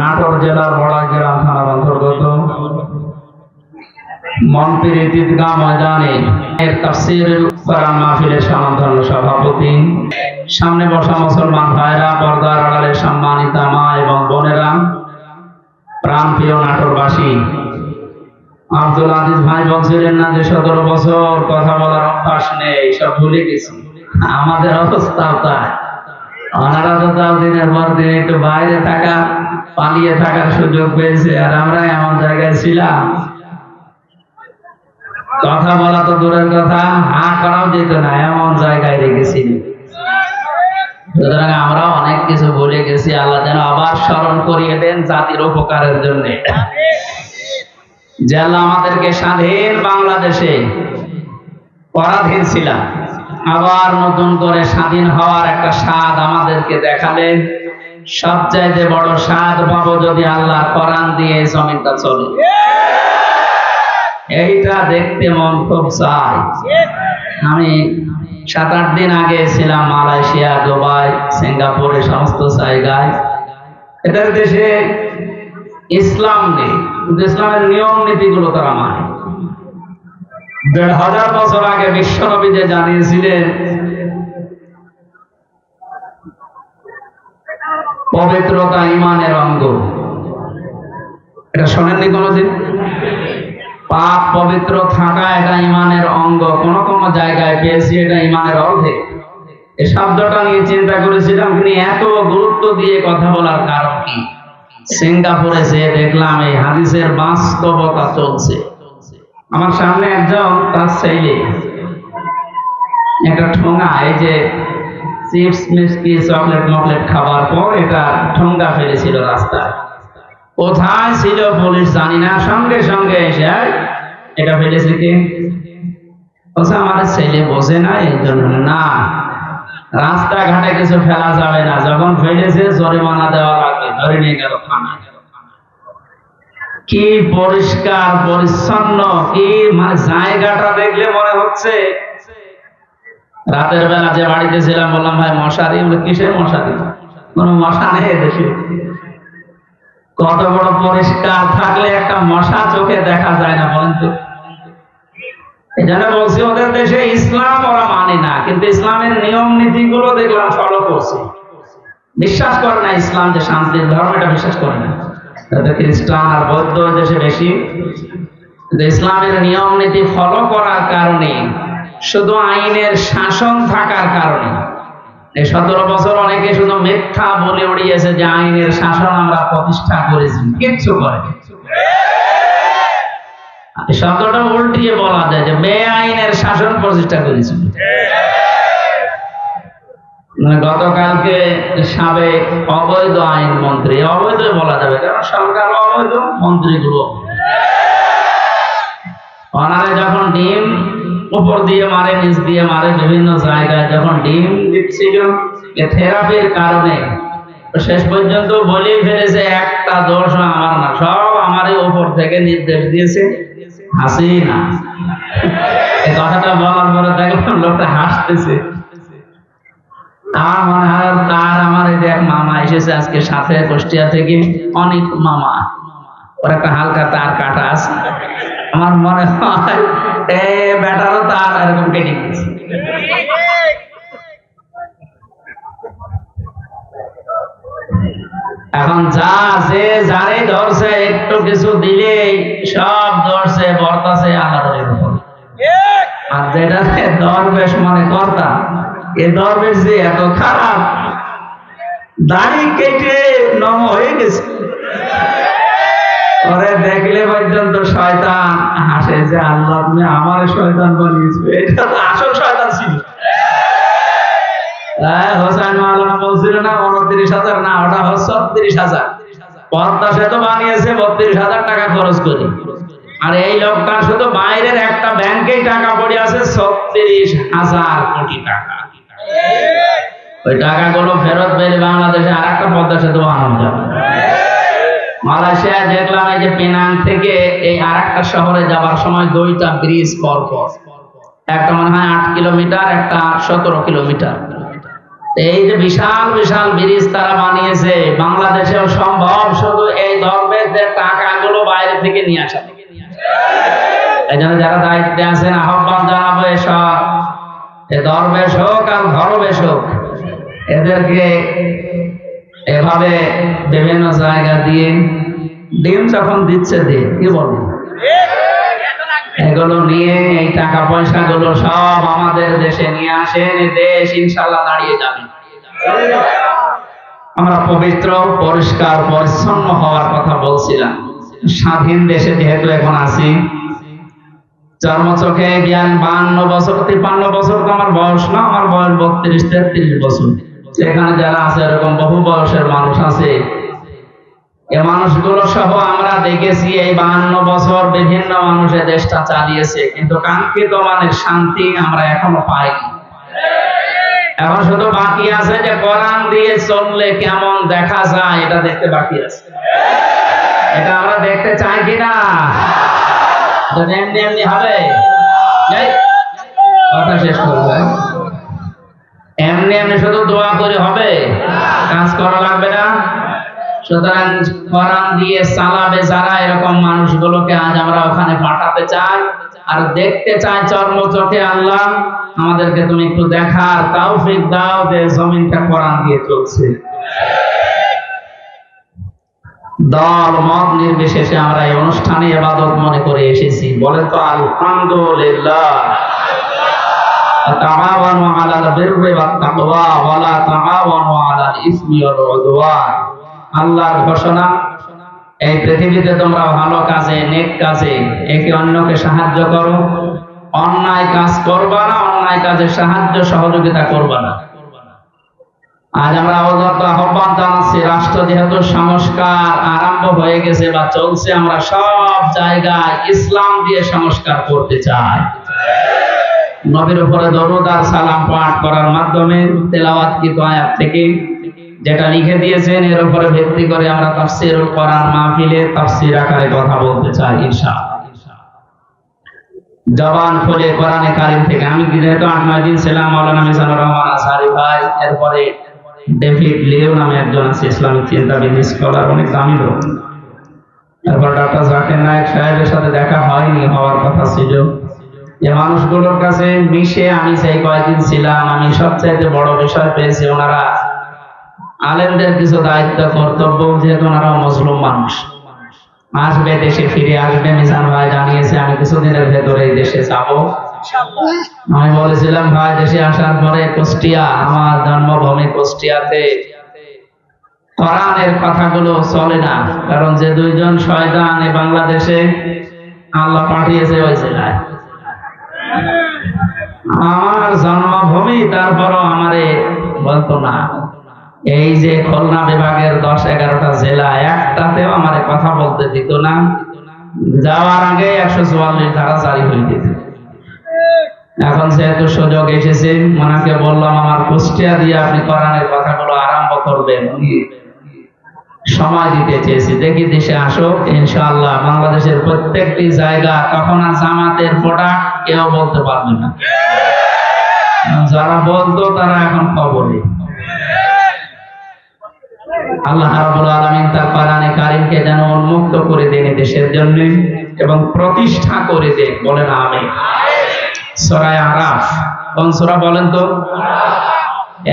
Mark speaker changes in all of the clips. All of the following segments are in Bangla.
Speaker 1: নাটোর জেলার বড়াইগ্রাম থানার অন্তর্গত মন্ত্রীর ঈদগাহ ময়দানে তাফসীরুল কোরআন মাহফিলের সমাধান সভাপতি, সামনে বসা মুসলমান ভাইরা, পর্দার আড়ালের সম্মানিত মা এবং বোনেরা, প্রাণপ্রিয় নাটোরবাসী, আব্দুল আজিজ ভাই বলছিলেন না যে 17 বছর কথা বলার অভ্যাস নেই, সব ভুলে গেছি। আমাদের অবস্থাও তাই। ওনারা তো তাও দিনের পর দিন একটু বাইরে থাকা, পালিয়ে থাকার সুযোগ পেয়েছে, আর আমরা এমন জায়গায় ছিলাম কথা বলা তো দূরের কথা, হা করাও যেত না, এমন জায়গায় রেখেছি। সুতরাং আমরা অনেক কিছু ভুলে গেছি। আল্লাহ যেন আবার স্মরণ করিয়ে দেন জাতির উপকারের জন্য, যে আল্লাহ আমাদেরকে স্বাধীন বাংলাদেশে পরাধীন ছিলাম, আবার নতুন করে স্বাধীন হওয়ার একটা স্বাদ আমাদেরকে দেখালেন। সবচাইতে বড় স্বাদ পাবো যদি আল্লাহ কোরআন দিয়ে জমিনটা চলে। এইটা দেখতে মন খুব চাই। আমি 7-8 দিন আগে ছিলাম মালয়েশিয়া, দুবাই, সিঙ্গাপুরে, সমস্ত জায়গায়। এদের দেশে ইসলাম নেই, কিন্তু ইসলামের নিয়ম নীতিগুলো তারা মানে। 1500 বছর আগে বিশ্বনবী যে জানিয়েছিলেন পবিত্রতা ঈমানের অঙ্গ, এটা শোনেননি কোনদিন? পাক পবিত্র থাকা এটা ঈমানের অঙ্গ। কোন কোন জায়গায় পেয়েছি এটা ঈমানের অর্ধেক। এই শব্দটা নিয়ে চিন্তা করেছিলাম, কিন্তু এত গুরুত্ব দিয়ে কথা বলার কারণ কি? সিঙ্গাপুরে যে দেখলাম এই হাদিসের বাস্তবতা চলছে। আমার সামনে একজন তার ছেলে একটা ঠোঙা, এই যে চিপস মিষ্টি চকলেট মকলেট খাবার পর এটা ঠোঙ্গা ফেলেছিল রাস্তায়। কোথায় ছিল পুলিশ জানি না, সঙ্গে সঙ্গে এসে এটা ফেলেছে কি? বলছে আমার ছেলে বোঝে না, এই জন্য না, রাস্তাঘাটে কিছু ফেলা যাবে না, যখন ফেলেছে জরিমানা দেওয়া লাগবে। ধরে নিয়ে গেল থানায়। কি পরিষ্কার পরিচ্ছন্ন, কি মানে জায়গাটা দেখলে মনে হচ্ছে। রাতের বেলা যে বাড়িতে ছিলাম বললাম ভাই মশারি, কিসের মশারি? কোন মশা নেই দেশে। কত বড় পরিষ্কার থাকলে একটা মশা চোখে দেখা যায় না বলেন তো? এই জন্য বলছি ওদের দেশে ইসলাম ওরা মানে না, কিন্তু ইসলামের নিয়ম নীতি গুলো দেখলাম ফলো করছে। বিশ্বাস করে না ইসলাম যে শান্তির ধর্ম, এটা বিশ্বাস করে না। খ্রিস্টান আর বৌদ্ধ দেশে বেশি। ইসলামের নিয়ম নীতি ফলো করার কারণে, শুধু আইনের শাসন থাকার কারণে, এই 17 বছর অনেকে শুধু মিথ্যা বলে উড়িয়েছে যে আইনের শাসন আমরা প্রতিষ্ঠা করেছি, কিচ্ছু করে। শব্দটা উল্টিয়ে বলা যায় যে বেআইনের শাসন প্রতিষ্ঠা করেছি। গতকালকে সাবেক অবৈধ আইন মন্ত্রী, অবৈধ বলা যাবে কারণ সরকার অবৈধ, মন্ত্রীগুলো ওনারে যখন ডিম উপর দিয়ে মারে, নিচ দিয়ে মারে, বিভিন্ন জায়গায় যখন ডিম দিচ্ছিল থেরাপির কারণে, শেষ পর্যন্ত বলেই ফেলেছে একটা দোষ আমার না, সব আমারই উপর থেকে নির্দেশ দিয়েছে হাসিনা। এই কথাটা বলার পরে দেখলাম লোকটা হাসতেছে। আমার মনে হয় তার আমার এই এক মামা এসেছে আজকে সাথে কুষ্টিয়া থেকে, অনেক মামা, ওর একটা হালকা তার কাটা আছে। আমার মনে হয় বেটারও তার এরকম কেটে গেছে। এখন যা যে যারে ধরছে একটু কিছু দিলে সব ধরছে বর্তাছে আল্লাহর উপর। আর যেটা দরবেশ মানে কর্তা, এ দরবেশ যে এত খারাপ, দাড়ি কেটে নম হয়ে গেছে। ওরে দেখলে পর্যন্ত শয়তান হাসে যে আল্লাহ তুমি আমার শয়তান বানিয়েছো। এটা তো আসল শয়তান ছিল। হোসেন মাওলানা বলছিল না 29,000, না ওটা 36,000। পদ্মা সেতু বানিয়েছে 32,000 টাকা খরচ করে। আর এই লোকটা শুধু বাইরের একটা ব্যাংকেই টাকা পড়ে আছে 36,000 কোটি টাকা। ওই টাকাগুলো ফেরত পেলে বাংলাদেশে আর একটা পদ্মা সেতু বানানো যাবে। মালয়েশিয়ায় দেখলাম এই যে পেনাং থেকে এই আর একটা শহরে যাবার সময় 2টা ব্রিজ পরপর, একটা মনে হয় 8 কিলোমিটার, একটা 17 কিলোমিটার। এই যে বিশাল বিশাল ব্রিজ তারা বানিয়েছে, বাংলাদেশেও সম্ভব শুধু মসজিদের টাকাগুলো বাইরে থেকে নিয়ে আসা। এই জন্য যারা দায়িত্বে আছেন আহ্বান জানাবো, এসব দরবেশ হোক আর ধরবেশ হোক, এদেরকে এভাবে বিভিন্ন জায়গা দিয়ে ডিম যখন দিচ্ছে দিয়ে কি বলবো, এগুলো নিয়ে এই টাকা পয়সা গুলো সব আমাদের দেশে নিয়ে আসেন, দেশ ইনশাল্লাহ দাঁড়িয়ে যাবে। আমরা পবিত্র পরিষ্কার পরিচ্ছন্ন হওয়ার কথা বলছিলাম। স্বাধীন দেশে যেহেতু এখন আছি, চর্মচোখে জ্ঞান 52 বছর 53 বছর তো আমার বয়স না, আমার বয়স 32-33 বছর। সেখানে যারা আছে এরকম বহু বয়সের মানুষ আছে, এ মানুষগুলো সহ আমরা দেখেছি এই 52 বছর বিভিন্ন মানুষে দেশটা চালিয়েছে, কিন্তু কাঙ্ক্ষিত মানের শান্তি আমরা এখনো পাইনি। এখন শুধু বাকি আছে যে কোরআন দিয়ে চললে কেমন দেখা যায় এটা দেখতে বাকি আছে। এটা আমরা দেখতে চাই কিনা? এমনি এমনি হবে? কথা শেষ করবে। এমনি এমনি শুধু দোয়া করে হবে? কাজ করা লাগবে না। সুতরাং কোরআন দিয়ে চালাবে যারা, এরকম মানুষগুলোকে আজ আমরা ওখানে পাঠাতে চাই আর দেখতে চাই চর্মচোখে। আল্লাহ আমাদেরকে তুমি একটু দেখার তৌফিক দাও যে জমিনটা কোরআন দিয়ে চলছে। দল মত নির্বিশেষে আমরা এই অনুষ্ঠানে ইবাদত মনে করে এসেছি। বলে তো আলহামদুলিল্লাহ। তাআওয়ানু আলাল বিররি ওয়াত তাকওয়া ওয়া লা তাআওয়ানু আলাল ইসমি ওয়াল উদওয়ান। আল্লাহর ঘোষণা, এই পৃথিবীতে তোমরা ভালো কাজে, নেক কাজে একে অন্যকে সাহায্য করো, অন্যায় কাজ করবা না, অন্যায় কাজে সাহায্য সহযোগিতা করবা না। আজ আমরা আহ্বান জানাচ্ছি, রাষ্ট্র যেহেতু সংস্কার আরম্ভ হয়ে গেছে বা চলছে, আমরা সব জায়গায় ইসলাম দিয়ে সংস্কার করতে চাই। নবীর উপরে দরুদ আর সালাম পাঠ করার মাধ্যমে তেলাওয়াতকৃত আয়াত থেকে যেটা লিখে দিয়েছেন এর উপরে ভিত্তি করে আমরা তাফসীরুল কোরআন মাহফিলে তাফসীর আকারে কথা বলতে চাই ইনশাআল্লাহ। জবান খুলে কোরআনে কারীম থেকে। আমি যেহেতু 8-9 দিন ছিলাম, মাওলানা মিজানুর রহমান আসারি ভাই, এরপরে ডেভিড লিও নামে একজন আছে ইসলামিক চিন্তাবিদ স্কলার, অনেক দামি লোক। এরপর ডক্টর জাকির নায়েক সাহেবের সাথে দেখা হয়নি, হওয়ার কথা ছিল। এই মানুষগুলোর কাছে মিশে আমি সেই কয়েকদিন ছিলাম, আমি সবচাইতে বড় বিষয় পেয়েছি, ওনারা আলেমদের কিছু দায়িত্ব কর্তব্য, যেহেতু ওনারা মজলুম মানুষ, আসবে, দেশে ফিরে আসবে। মিজান ভাই জানিয়েছে আমি কিছুদিনের ভেতরে দেশে যাব। আমি বলেছিলাম ভাই দেশে আসার পরে কুষ্টিয়া, আমার জন্মভূমি কুষ্টিয়াতে কোরআনের কথাগুলো চলে না, কারণ যে দুইজন শয়তান এই বাংলাদেশে আল্লাহ পাঠিয়েছে ওই জেলায়, আমার জন্মভূমি, তারপরও আমারে বলতো না। এই যে খুলনা বিভাগের 10-11টা জেলা, একটাতেও আমারে কথা বলতে দিত না। যাওয়ার আগে 144 ধারা জারি হয়ে দিত। এখন যেহেতু সুযোগ এসেছে, ওনাকে বললাম আমার কুষ্টিয়া দিয়ে আপনি কোরআনের কথাগুলো আরম্ভ করবেন, সময় দিতে চেয়েছি। দেখি দেশে আসো, ইনশাআল্লাহ বাংলাদেশের প্রত্যেকটি জায়গা তখন আর জামাতের প্রোডাক্ট কেউ বলতে পারবে না। যারা বলতো তারা এখন খবরে। আল্লাহ রাব্বুল আলামিন তার কোরআনে কারীমকে যেন উন্মুক্ত করে দেন দেশের জন্য এবং প্রতিষ্ঠা করে দেন। বলেন আমিন। সূরা আরাফ কোন সূরা বলেন তো?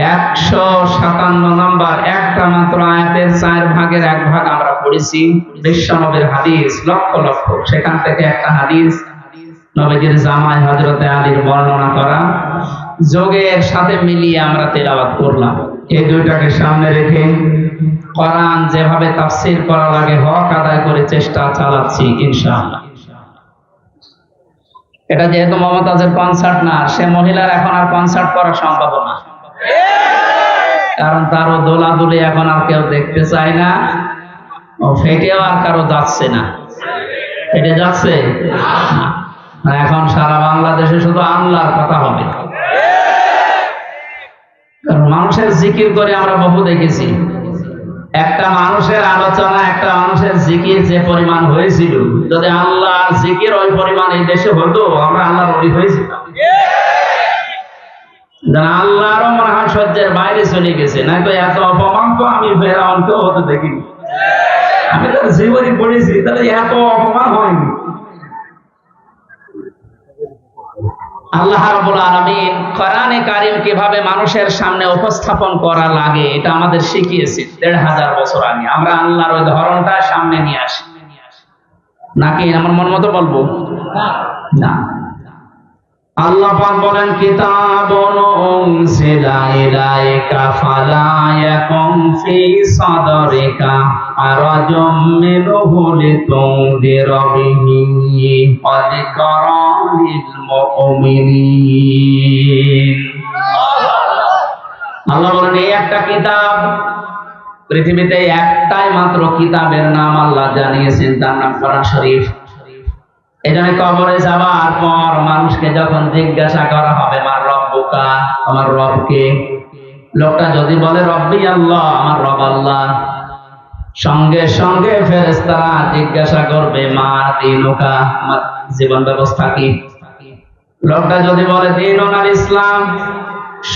Speaker 1: 157 নম্বর, একটা মাত্র আয়াতের 4 ভাগের 1 ভাগ আমরা পড়েছি। বিশ্বনবীর হাদিস লক্ষ লক্ষ, সেখান থেকে একটা হাদিস নবীজির জামাই হযরতে আলীর বর্ণনা করা, যোগের সাথে মিলিয়ে আমরা তেলাওয়াত করলাম। এই দুইটাকে সামনে রেখে কোরআন যেভাবে তাফসীর করা লাগে হক আদায় করে চেষ্টা চালাচ্ছি ইনশাআল্লাহ। এটা যেহেতু মমতাজের কনসার্ট না, সে মহিলার এখন আর কনসার্ট করা সম্ভব না, কারণ তারও দোলাদুলি এখন আর কেউ দেখতে চায় না, ও ফেটেও আর কারো যাচ্ছে না। ফেটে যাচ্ছে না, এখন সারা বাংলাদেশে শুধু আল্লাহর কথা হবে। কারণ মানুষের জিকির করে আমরা বহু দেখেছি, একটা মানুষের আলোচনা, একটা মানুষের জিকির যে পরিমাণ হয়েছিল, যদি আল্লাহ জিকির ওই পরিমাণ এই দেশে হতো, আমরা আল্লাহর ওলি হয়েছিলাম। আল্লাহরও মনে হয় সহ্যের বাইরে চলে গেছে, না তো এত অপমান তো আমি ফেরাউনকেও হতে দেখিনি। আমি তো জীবনে পড়েছি, তাহলে এত অপমান হয়নি। আল্লাহ রাব্বুল আলামিন কোরআনে কারীম কিভাবে মানুষের সামনে উপস্থাপন করা লাগে এটা আমাদের শিখিয়েছে ১৫০০ বছর আগে। আমরা আল্লাহর ওই ধরনটা সামনে নিয়ে আসি নাকি আমার মন মতো বলবো না। আল্লাহ পাক বলেন কিতাবুন উনজিলা ইলাইকা ফালা ইয়াকুম ফি সাদরিকা হারাজুম মিনহু লিতুনদিরা বিহি ওয়া যিকরা লিল মুমিনিন। আল্লাহ বলেন এই একটা কিতাব, পৃথিবীতে একটাই মাত্র কিতাবের নাম আল্লাহ জানিয়েছেন, তার নাম কোরআন শরীফ। এজন্য কবরে যাবার পর মানুষকে যখন জিজ্ঞাসা করা হবে মার রব্বুকা, আমার রবকে, লোকটা যদি বলে রব্বি আল্লাহ, আমার রব আল্লাহ, সঙ্গে সঙ্গে ফেরেশতারা জিজ্ঞাসা করবে মা দীনুকা, আমার জীবন ব্যবস্থা কি। লোকটা যদি বলে দীনুল ইসলাম,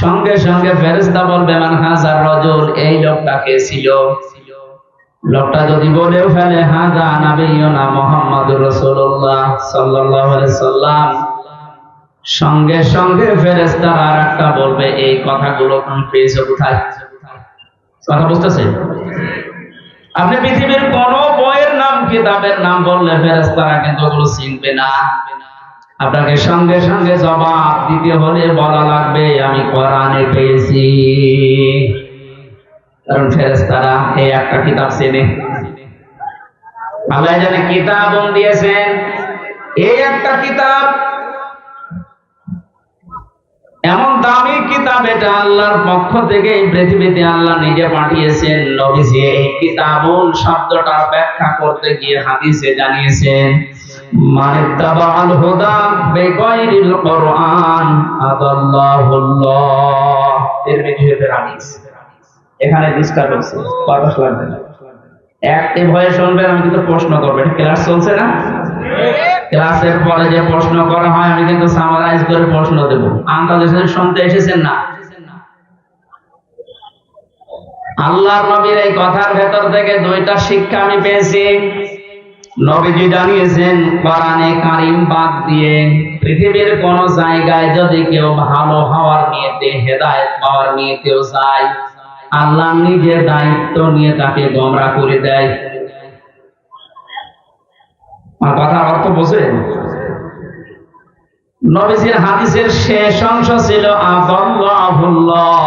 Speaker 1: সঙ্গে সঙ্গে ফেরেশতা বলবে মান হাজার রাজুল, এই লোকটা কে ছিল। লোকটা যদি বলেও ফেলে হাজা নাবিয়ুনা মুহাম্মাদুর রাসূলুল্লাহ সাল্লাল্লাহু আলাইহি সাল্লাম, সঙ্গে সঙ্গে ফেরেশতারা আরেকটা বলবে এই কথাগুলো তুমি পেয়েছো কোথায়। কথা বুঝতেছেন? আপনি পৃথিবীর কোন বইয়ের নাম, কিতাবের নাম বললে ফেরেশতারা কিন্তু ওগুলো চিনবে না। আপনাকে সঙ্গে সঙ্গে জবাব দিতে হলে বলা লাগবে আমি কোরআনে পেয়েছি, কারণ ফেরেশতারা এই একটা কিতাব চেনে। আল্লাহ জানে কিতাব দিয়েছেন, এই একটা কিতাব এমন দামি কিতাব, এটা আল্লাহর পক্ষ থেকে এই পৃথিবীতে আল্লাহ নিজে পাঠিয়েছেন। নবীজি এই কিতাবুল শব্দটা ব্যাখ্যা করতে গিয়ে হাদিসে জানিয়েছেন মানিত্তাবাল হুদা বিগাইরিল কুরআন আদাল্লাহুল্লাহ। এর বিশেষ হাদিস এখানে ডিসকাস হচ্ছে, বাতাস লাগবে না, অ্যাক্টিভ হয়ে শুনবেন। আমি কিন্তু প্রশ্ন করবো, এটা ক্লাস চলছে না? ক্লাসের পরে যে প্রশ্ন করা হয় আমি কিন্তু সামারাইজ করে প্রশ্ন দেব। আন্দাজে শুনতে এসেছেন না? আল্লাহর নবীর এই কথার ভেতর থেকে দুইটা শিক্ষা আমি পেয়েছি। নবীজি জানিয়েছেন কোরআনে কারীম বাদ দিয়ে পৃথিবীর কোন জায়গায় যদি কেউ ভালো হওয়ার নিয়তে, হেদায়েত পাওয়ার নিয়তেও যায়, আল্লাহ নিজে দায়িত্ব নিয়ে তাকে গোমরাহ করে দেয়। আমার কথার অর্থ বোঝেন? নবীজির হাদিসের শেষ অংশ ছিল আদাল্লাহুল্লাহ,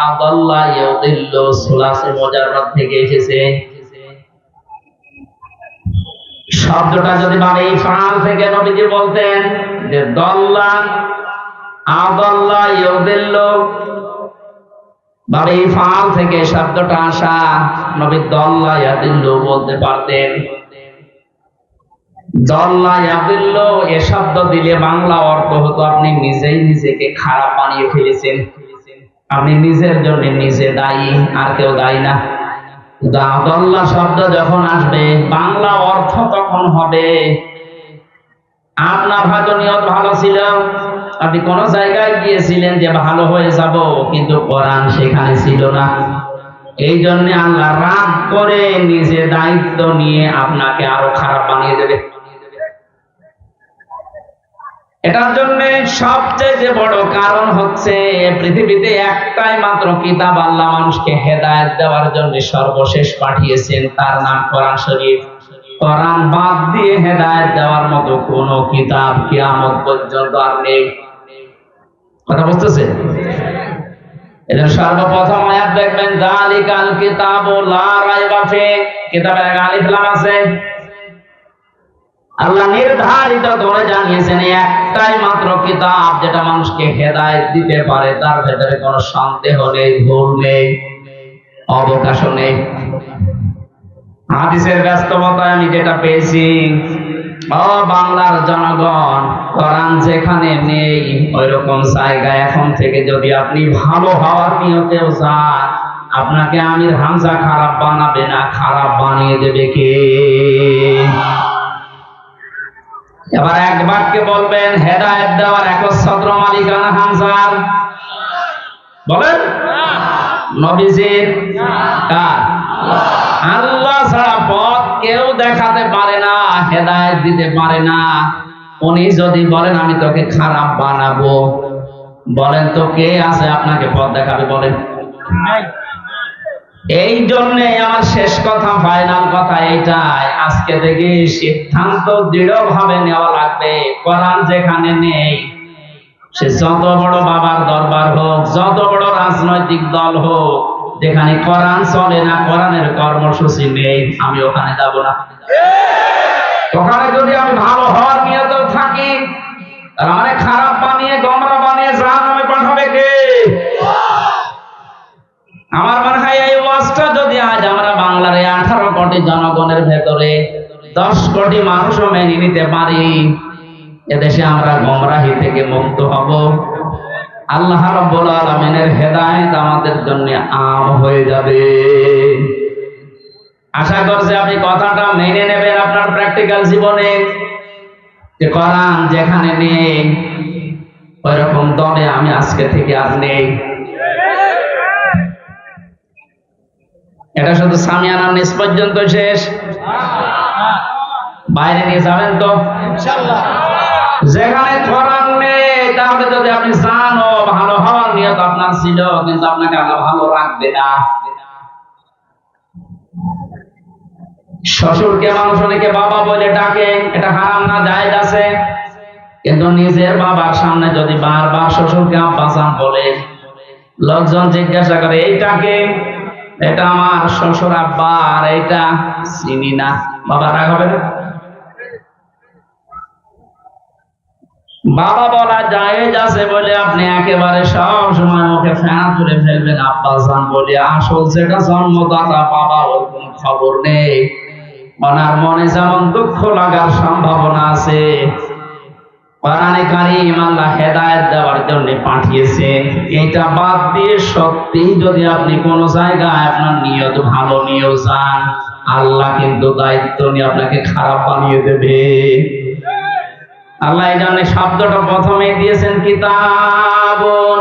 Speaker 1: আদাল্লা ইউদিল্লু, সুলাসে মুজাররাদ থেকে এসেছে। শব্দটা যদি মানে ফাল থেকে নবীজি বলতেন যে দল্লা আদাল্লা ইউদিল্লু, বাড়ি ফাল থেকে শব্দটা আসা, নবী দল্লা ইয়াদিল্লু বলতে পারতেন। দল্লা ইয়াদিল্লু এ শব্দ দিলে বাংলা অর্থ হতো আপনি নিজেই নিজেকে খারাপ বানিয়ে ফেলেছেন, আপনি নিজের জন্য নিজে দায়ী, আর কেউ দায়ী না। দল্লা শব্দ যখন আসবে বাংলা অর্থ তখন হবে আপনার হয়তো নিয়ত ভালো ছিল, আপনি কোন জায়গায় গিয়েছিলেন যে ভালো হয়ে যাব, কিন্তু কোরআন সেখানে ছিল না। এই জন্য আল্লাহ রাগ করে নিজে দায়িত্ব নিয়ে আপনাকে আরো খারাপ বানিয়ে দেবে। এটার জন্য সবচেয়ে বড় কারণ হচ্ছে পৃথিবীতে একটাই মাত্র কিতাব আল্লাহ মানুষকে হেদায়েত দেওয়ার জন্য সর্বশেষ পাঠিয়েছেন, তার নাম কোরআন শরীফ। কোরআন বাদ দিয়ে হেদায়েত দেওয়ার মতো কোন কিতাব কিয়ামত পর্যন্ত আর নেই। কথা বুঝতেছেন? এদের সর্বপ্রথম আয়াত দেখবেন যালিকাল কিতাবু লা রাইবা ফি, কিতাবের আগে আলিফ লাম আছে। আল্লাহ নির্ধারিত করে জানিয়েছেন একটাই মাত্র কিতাব যেটা মানুষকে হেদায়েত দিতে পারে, তার ভেতরে কোনো সন্দেহ নেই, ভুল নেই, অবকাশ নেই। হাদিসের ব্যস্ততায় আমি যেটা পেয়েছি, ও বাংলার জনগণ, কোরআন যেখানে নেই ওই রকম জায়গায় এখন থেকে যদি আপনি ভালো হওয়ার নিয়তেও যান, আপনাকে আমির হামজা খারাপ বানাবে না, খারাপ বানিয়ে দেবে কে? এবার এক বাক্যে বলবেন হেদায়েত দেওয়ার একচ্ছত্র মালিকানা হামজার, বলেন নবীজির, কার? আল্লাহ ছাড়া পথ কেউ দেখাতে পারে না, হেদায়েত দিতে পারে না। উনি যদি বলেন আমি তোকে খারাপ বানাবো, বলেন তো কে আছে আপনাকে পথ দেখাবে? বলেন। এই জন্য আমার শেষ কথা, ফাইনাল কথা এইটাই, আজকে থেকে সিদ্ধান্ত দৃঢ়ভাবে নেওয়া লাগবে। কোরআন যেখানে নেই, সে যত বড় বাবার দরবার হোক, যত বড় রাজনৈতিক দল হোক, যেখানে কোরআন চলে না, কোরআনের কর্মসূচি নেই, আমি ওখানে যাব না। ওখানে যদি আমি ভালো হওয়ার নিয়ত থাকি, আর আমারে খারাপ বানিয়ে, গোমরা বানিয়ে জাহান্নামে পাঠাবে কে? আমার মনে হয় এই ওয়াজটা যদি আজ আমরা বাংলার 18 কোটি জনগণের ভেতরে 10 কোটি মানুষও মেনে নিতে পারি, এদেশে আমরা গোমরাহি থেকে মুক্ত হব। আল্লাহ রাব্বুল আলামিনের হেদায়েত আমাদের জন্য আম হয়ে যাবে। আশা করছি আপনি কথাটা মেনে নেবেন আপনার প্র্যাকটিক্যাল জীবনে, যে কোরআন যেখানে নেই ওইরকম দলে আমি আজকে থেকে আর নেই। এটা শুধু সামিয়ানার নিচ পর্যন্ত শেষ, বাইরে নিয়ে যাবেন তো ইনশাআল্লাহ। যেখানে কোরআন নেই, তাহলে যদি আপনি জানো ভালো হওয়ার নিয়ত আপনার ছিল, কিন্তু আপনাকে আল্লাহ ভালো রাখবে না। শ্বশুরকে মানুষ অনেকে বাবা বলে ডাকে, এটা হারাম না, জায়েজ আছে, কিন্তু নিজের বাবার সামনে যদি বারবার শ্বশুরকে আব্বাজান বলে, লোকজন জিজ্ঞাসা করে এইটাকে, এটা আমার শ্বশুর আব্বা, আর এটা চিনি না, বাবা রাগ হবে না? বাবা বলা জায়েজ আছে বলে আপনি একেবারে সব সময় মুখে ফেনা তুলে ফেলবেন আব্বাজান বলে, আসল যেটা জন্মদাতা বাবা, ওর কোন খবর নেই। ওনার মনে যেমন দুঃখ লাগার সম্ভাবনা আছে, কোরআনে কারীম আল্লাহ হেদায়েত দেওয়ার জন্য পাঠিয়েছে। এটা বাদ দিয়ে সত্যি যদি আপনি কোন জায়গায় আপনার নিয়ত ভালো নিয়ে যান, আল্লাহ কিন্তু দায়িত্ব নিয়ে আপনাকে খারাপ বানিয়ে দেবে। আল্লাহ এই জন্য শব্দটা প্রথমে দিয়েছেন কিতাবুন,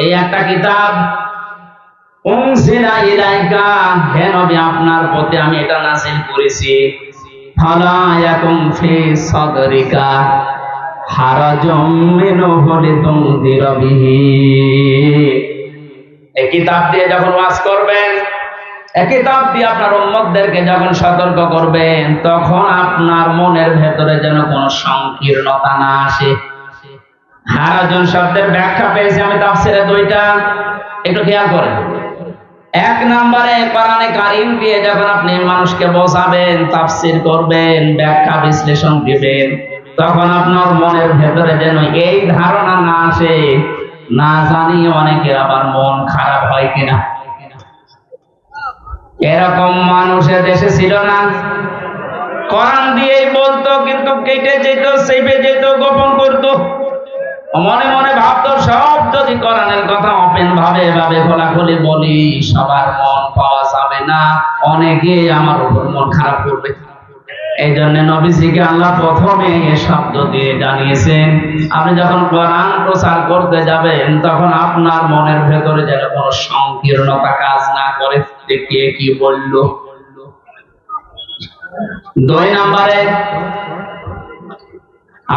Speaker 1: এই একটা কিতাব, উনজিলা ইলাইকা, হে নবী আপনার প্রতি আমি এটা নাযিল করেছি। ফালা ইয়াকুম ফি সাদরিকা হারাজুম মিনহু লিতুনদিরা বিহি, এই কিতাব দিয়ে যখন ওয়াজ করবেন, এই কিতাব দিয়ে আপনার উম্মতদেরকে যখন সতর্ক করবেন, তখন আপনার মনের ভেতরে যেন কোনো সংকীর্ণতা না আসে। হারাজুন শব্দের ব্যাখ্যা পেয়েছি আমি তাফসীরে 2টা, একটু খেয়াল করেন। 1 নম্বরে কোরআনে কারীম দিয়ে যখন আপনি মানুষকে বোঝাবেন, তাফসীর করবেন, ব্যাখ্যা বিশ্লেষণ দিবেন, তখন আপনার মনের ভেতরে যেন এই ধারণা না আসে, না জানি অনেকে আবার মন খারাপ হয় কিনা। এরকম মানুষের দেশে ছিল না, কোরআন দিয়েই বলতো, কিন্তু কেটে যেত, চেপে যেত, গোপন করতো, মনে মনে ভাবতো সব যদি কোরআনের কথা ওপেন ভাবে খোলাখুলি বলি, সবার মন পাওয়া যাবে না, অনেকে আমার উপর মন খারাপ করবে। এই জন্য নবীজিকে আল্লাহ প্রথমে এই শব্দ দিয়ে জানিয়েছেন, আপনি যখন কোরআন প্রচার করতে যাবেন, তখন আপনার মনের ভেতরে যেন কোনো সংকীর্ণতা কাজ না করে, কে কি বলল। 2 নম্বরে,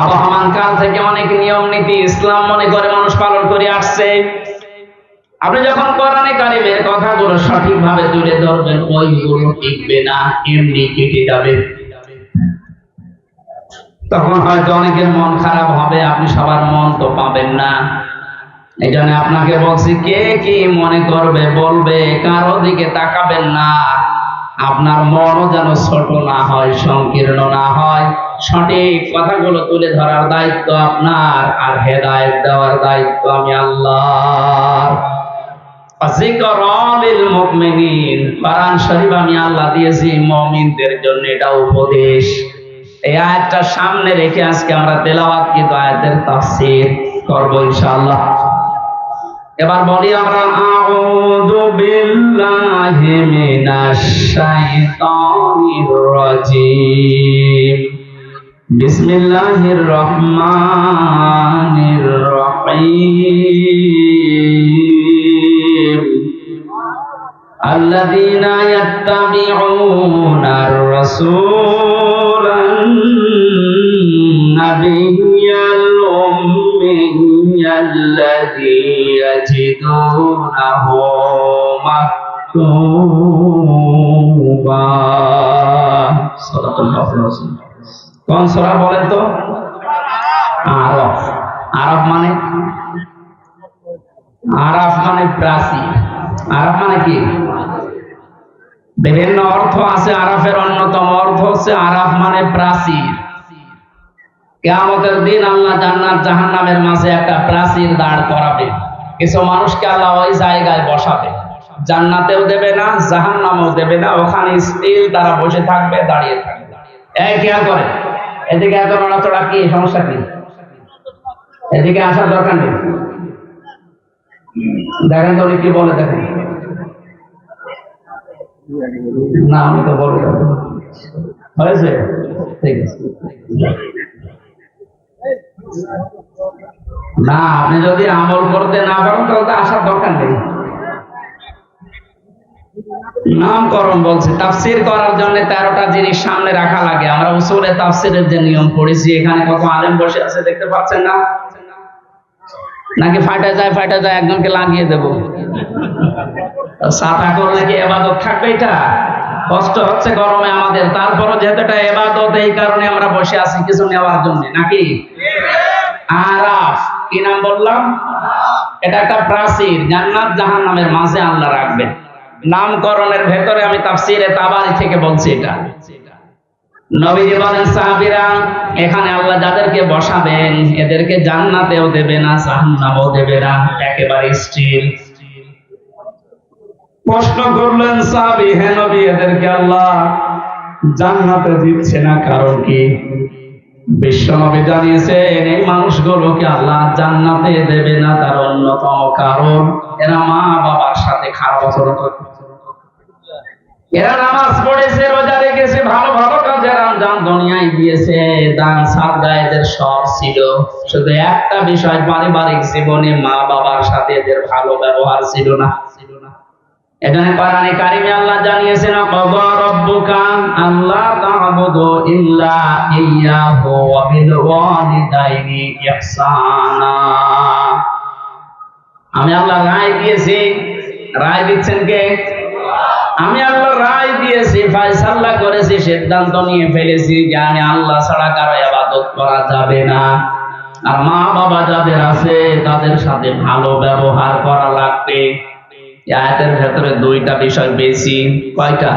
Speaker 1: আবহমান কাল থেকে অনেক নিয়ম নীতি ইসলাম মনে করে মানুষ পালন করে আসছে। আপনি যখন কোরআনে কারীমের কথাগুলো সঠিকভাবে তুলে ধরবেন, ওইগুলো টিকবে না, এমনি কেটে যাবে। তখন হয়তো অনেকের মন খারাপ হবে, আপনি সবার মন তো পাবেন না। এই জন্য আপনাকে বলছি, কে কি মনে করবে বলবে, কারো দিকে তাকাবেন না। আপনার মনও যেন ছোট না হয়, সংকীর্ণ না হয়। সঠিক কথাগুলো তুলে ধরার দায়িত্ব আপনার, আর হেদায়েত দেওয়ার দায়িত্ব আমি আল্লাহর। যিকরালিল মুমিনিন, কোরআন শরীফ আমি আল্লাহ দিয়েছি মুমিনদের জন্য, এটা উপদেশ। এই আয়াতটা সামনে রেখে আজকে আমরা তেলাওয়াতকৃত আয়াতের তাফসীর করব ইনশাআল্লাহ। এবার বলি আমরা, আউযু বিল্লাহি মিনাশ শাইতানির রাজীম, বিসমিল্লাহির রহমানির রহিম। আল্লাযীনা ইয়াত্তাবিউনার রাসূলান নাবিয়্যাল উম্মিয়াল্লাযী ইয়াজিদুনাহু মাকতুবা। সাল্লাল্লাহু আলাইহি ওয়াসাল্লাম। কোন সূরা বলেন তো? আরাফ। আরাফ মানে প্রাচীর। আরাফ মানে কি? বিভিন্ন অর্থ আছে। আরাফের অন্যতম অর্থ হচ্ছে আরাফ মানে প্রাচীর। কিয়ামতের দিন আল্লাহ জান্নাত জাহান্নামের মাঝে একটা প্রাচীর দাঁড় করাবে। কিছু মানুষকে আল্লাহ ওই জায়গায় বসাবে, জান্নাতেও দেবে না জাহান্নামেও দেবে না, ওখানে স্থির তারা বসে থাকবে, দাঁড়িয়ে থাকবে। এই খেয়াল করে, এদিকে এত নড়াচড়া কি সমস্যা কি? এদিকে আসার দরকার নেই। দেখেন তো উনি কি বলে, দেখেন না, আমি তো বলবো হয়েছে, ঠিক আছে না। আপনি যদি আমল করতে না পারেন তাহলে তো আসার দরকার নেই। নামকরণ বলছে, তাফসীর করার জন্য 13টা জিনিস সামনে রাখা লাগে। আমরা উসুলে তাফসীরের যে নিয়ম পড়েছি, এখানে কত আলেম বসে আছে দেখতে পাচ্ছেন না? নাকি ফাটা যায় একজনকে লাগিয়ে দেব? সাফা করলে কি ইবাদত থাকবে? এটা কষ্ট হচ্ছে গরমে আমাদের, তারপরও যেহেতু এটা ইবাদত, এই কারণে আমরা বসে আছি কিছু নেওয়ার জন্য, নাকি? আরাফ কি নাম বললাম? এটা একটা প্রাচীর, জান্নাত জাহান্নামের মাঝে আল্লাহ রাখবেন। নামকরণের ভেতরে আমি তাফসীরে তাবারি থেকে বলছি এটা। নবীজি বলেন সাহাবীরা, এখানে আল্লাহ যাদেরকে বসাবেন এদেরকে জান্নাতেও দেবে না জাহান্নামেও দেবে না, একেবারে স্থির। প্রশ্ন করলেন সাহাবী, হে নবী, এদেরকে আল্লাহ জান্নাতে দিচ্ছে না কারণ কি? বিশ্বনবী জানিয়েছেন এই মানুষগুলোকে আল্লাহ জান্নাতে দেবে না তার অন্যতম কারণ এরা মা বাবার সাথে খারাপ আচরণ করে। এরা নামাজ পড়েছে, রোজা রেখেছে, ভালো ভালো কাজের আঞ্জাম দুনিয়ায় দিয়েছে, দান সাদকা এদের সব ছিল, শুধু একটা বিষয় পারিবারিক জীবনে মা বাবার সাথে এদের ভালো ব্যবহার ছিল না। এখানে কোরআনে কারিমে আল্লাহ জানিয়েছেন, ক্বাদা রাব্বুকা আল্লা তা'বুদু ইল্লা ইয়্যাহু ওয়া বিল ওয়ালিদাইনি ইহসানা। আমি আল্লাহ রায় দিয়েছি। রায় দিচ্ছেন কে? আমি আল্লাহ রায় দিয়েছি, ফয়সালা করেছি, সিদ্ধান্ত নিয়ে ফেলেছি যে আমি আল্লাহ ছাড়া কারো ইবাদত করা যাবে না, আর মা বাবা যাদের আছে তাদের সাথে ভালো ব্যবহার করা লাগবে। আয়াতের ভেতরে 2টা বিষয় বেশি। কয়টা?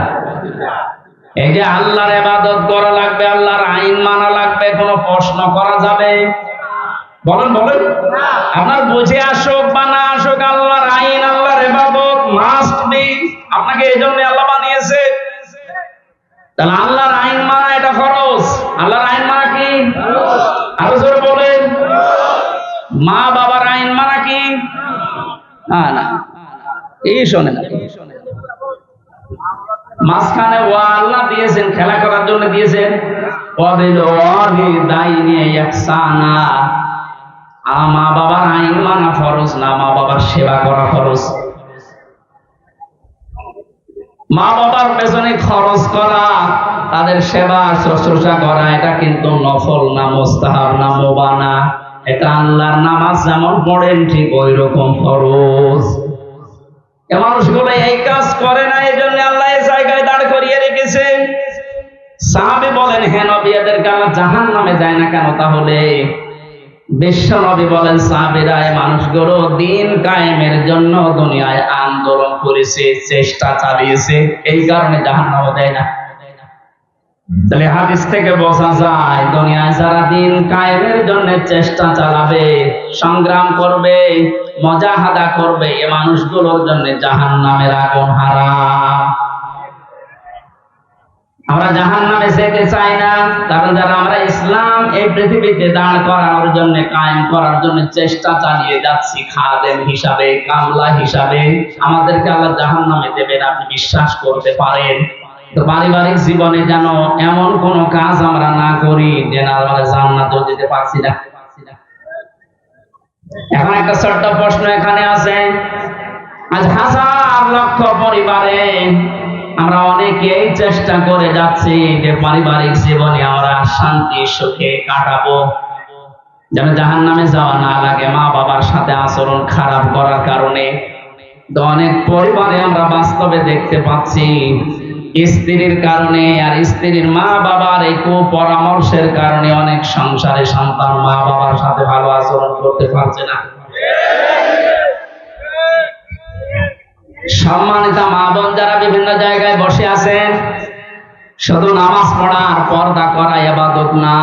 Speaker 1: এই যে আল্লাহর ইবাদত করা লাগবে, আল্লাহর আইন মানা লাগবে, কোনো প্রশ্ন করা যাবে? বলেন আপনার বুঝে আসুক বা না আসুক, আল্লাহর আইন আল্লাহর ইবাদত মাস্ট বি। আপনাকে এই জন্য আল্লাহ বানিয়েছে। তাহলে আল্লাহর আইন মানা এটা ফরজ। আল্লাহর আইন মানা কি? আরো জোরে বলেন। মা বাবার আইন মানা কি? না, এই শোনেন, মাঝখানে ওয়া আল্লাহ দিয়েছেন, খেলা করার জন্য দিয়েছেন। মা বাবার আইন মানা ফরজ না, মা বাবার সেবা করা ফরজ। মা বাবার পেছনে খরচ করা, তাদের সেবা শুশ্রূষা করা, এটা কিন্তু নফল না, মুস্তাহাব না, মুবাহ না। এটা আল্লাহর নামাজ যেমন পড়েন ঠিক ওই রকম ফরজ। এই মানুষগুলো এই কাজ করে না, এই জন্য আল্লাহ এই জায়গায় দাঁড় করিয়ে রেখেছে। সাহাবী বলেন, হে নবী, এদেরকে আল্লাহ জাহান্নামে যায় না কেন? তাহলে বিশ্ব নবী বলেন, সাহাবীরা এই মানুষগুলো দিন কায়েমের জন্য দুনিয়ায় আন্দোলন করেছে, চেষ্টা চালিয়েছে, এই কারণে জাহান্নামে দেয় না। তাহলে হাদিস থেকে বোঝা যায় দুনিয়ায় যারা দিন কায়েমের জন্য চেষ্টা চালাবে, সংগ্রাম করবে, মুজাহাদা করবে, এই মানুষগুলোর জন্য জাহান্নামের আগুন হারাম। আমরা জাহান্নামে যেতে চাই না, কারণ যারা আমরা ইসলাম এই পৃথিবীতে দাঁড় করানোর জন্য, কায়েম করার জন্য চেষ্টা চালিয়ে যাচ্ছি, খাদেম হিসাবে, কামলা হিসাবে, আমাদেরকে আল্লাহ জাহান্নামে দেবেন, আপনি বিশ্বাস করতে পারেন। তো পারিবারিক জীবনে যেন এমন কোন কাজ আমরা না করি যে না আমরা জান্নাতেও যেতে পারছি না। এখন একটা ছোট্ট প্রশ্ন এখানে আছে, আজ হাজার লক্ষ পরিবারে আমরা অনেকেই চেষ্টা করে যাচ্ছি যে পারিবারিক জীবনে আমরা শান্তি সুখে কাটাবো, যেন জাহান্নামে যাওয়া না লাগে মা বাবার সাথে আচরণ খারাপ করার কারণে। তো অনেক পরিবারে আমরা বাস্তবে দেখতে পাচ্ছি স্ত্রীর কারণে আর স্ত্রীর মা বাবার এই কুপরামর্শের কারণে অনেক সংসারে সন্তান মা বাবার সাথে ভালো আচরণ করতে পারছে না। সম্মানিত মা বোন যারা বিভিন্ন জায়গায় বসে আছেন, শুধু নামাজ পড়া আর পর্দা করা ইবাদত না,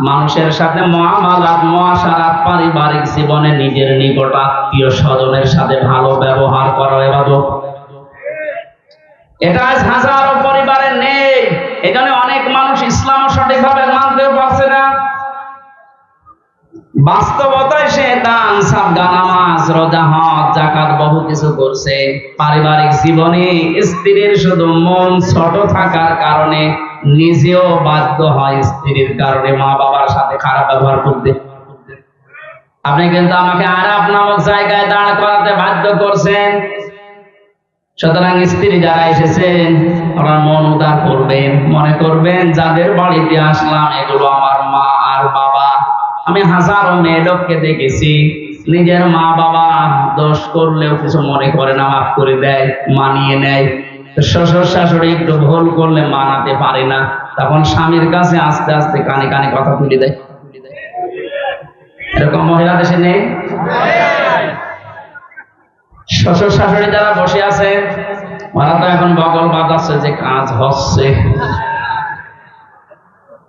Speaker 1: মানুষের সাথে মুআমালাত মুআশারাত পারিবারিক জীবনে নিজের নিকট আত্মীয় স্বজনের সাথে ভালো ব্যবহার করা ইবাদত। এটা আজ হাজারো পরিবারে নেই। এখানে অনেক মানুষ ইসলাম সঠিকভাবে মানতেও পারছে না। বাস্তবতায় সে দান সাদকা নামাজ রোজা হজ যাকাত বহু কিছু করছে, পারিবারিক জীবনে স্ত্রীর শুধু মন ছোট থাকার কারণে নিজেও বাধ্য হয় স্ত্রীর কারণে মা বাবার সাথে খারাপ ব্যবহার করতে। আপনি কিন্তু আমাকে আরাফ নামক জায়গায় দাঁড় করাতে বাধ্য করছেন। সুতরাং স্ত্রী যারা এসেছেন ওরা মন উদার করবেন, মনে করবেন যাদের বাড়িতে আসলাম এগুলো আমার মা আর বাবা। আমি হাজারো মেয়ে লোককে দেখেছি নিজের মা বাবা দোষ করলেও কিছু মনে করে না, মাফ করে দেয়, মানিয়ে নেয়। শ্বশুর শাশুড়ি একটু ভুল করলে মানাতে পারে না, তখন স্বামীর কাছে আস্তে আস্তে কানে কানে কথা তুলে দেয়। এরকম মহিলা দেশে নেই? শ্বশুর শাশুড়ি যারা বসে আছে ওরা তো এখন বগল বাজাচ্ছে যে কাজ হচ্ছে।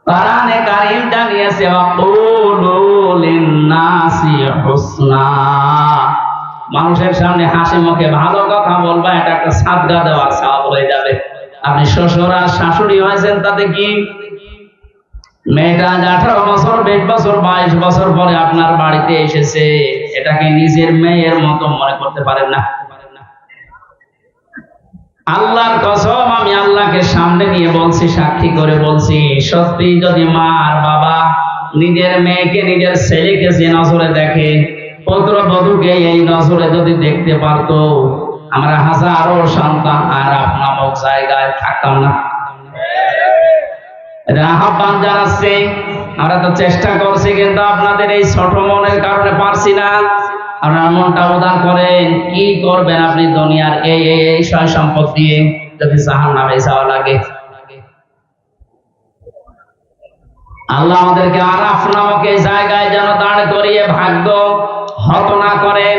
Speaker 1: কোরআনে কারীম জানিয়েছে ওয়াকুলু লিন-নাসি হুসনা, মানুষের সামনে হাসি মুখে ভালো কথা বলবা, এটা একটা সাদকা দেওয়ার সওয়াব হয়ে যাবে। আপনি শ্বশুর আর শাশুড়ি হয়েছেন তাতে কি? মেয়েটা 18 বছর 20 বছর 22 বছর পরে আপনার বাড়িতে এসেছে, এটাকে নিজের মেয়ের মতো মনে করতে পারেন না। আল্লাহর কসম, আমি আল্লাহকে সামনে নিয়ে বলছি, সাক্ষী করে বলছি, সত্যি যদি মা আর বাবা নিজের মেয়েকে নিজের ছেলেকে যে নজরে দেখে, পুত্রবধূকে এই নজরে যদি দেখতে পারতো, আমরা হাজারো সন্তান আরাফ নামক জায়গায় থাকতাম না। আহ্বান জানাচ্ছি, আমরা তো চেষ্টা করছি কিন্তু আপনাদের এই ছোট মনের কারণে পারছি না। আপনার মনটা উদার করেন, কি করবেন আপনি দুনিয়ার এই সয় সম্পদ দিয়ে যদি জাহান্নামে যাওয়া লাগে। আল্লাহ আমাদেরকে আরাফ নামক এই জায়গায় যেন দাঁড় করিয়ে ভাগ্য হত না করেন।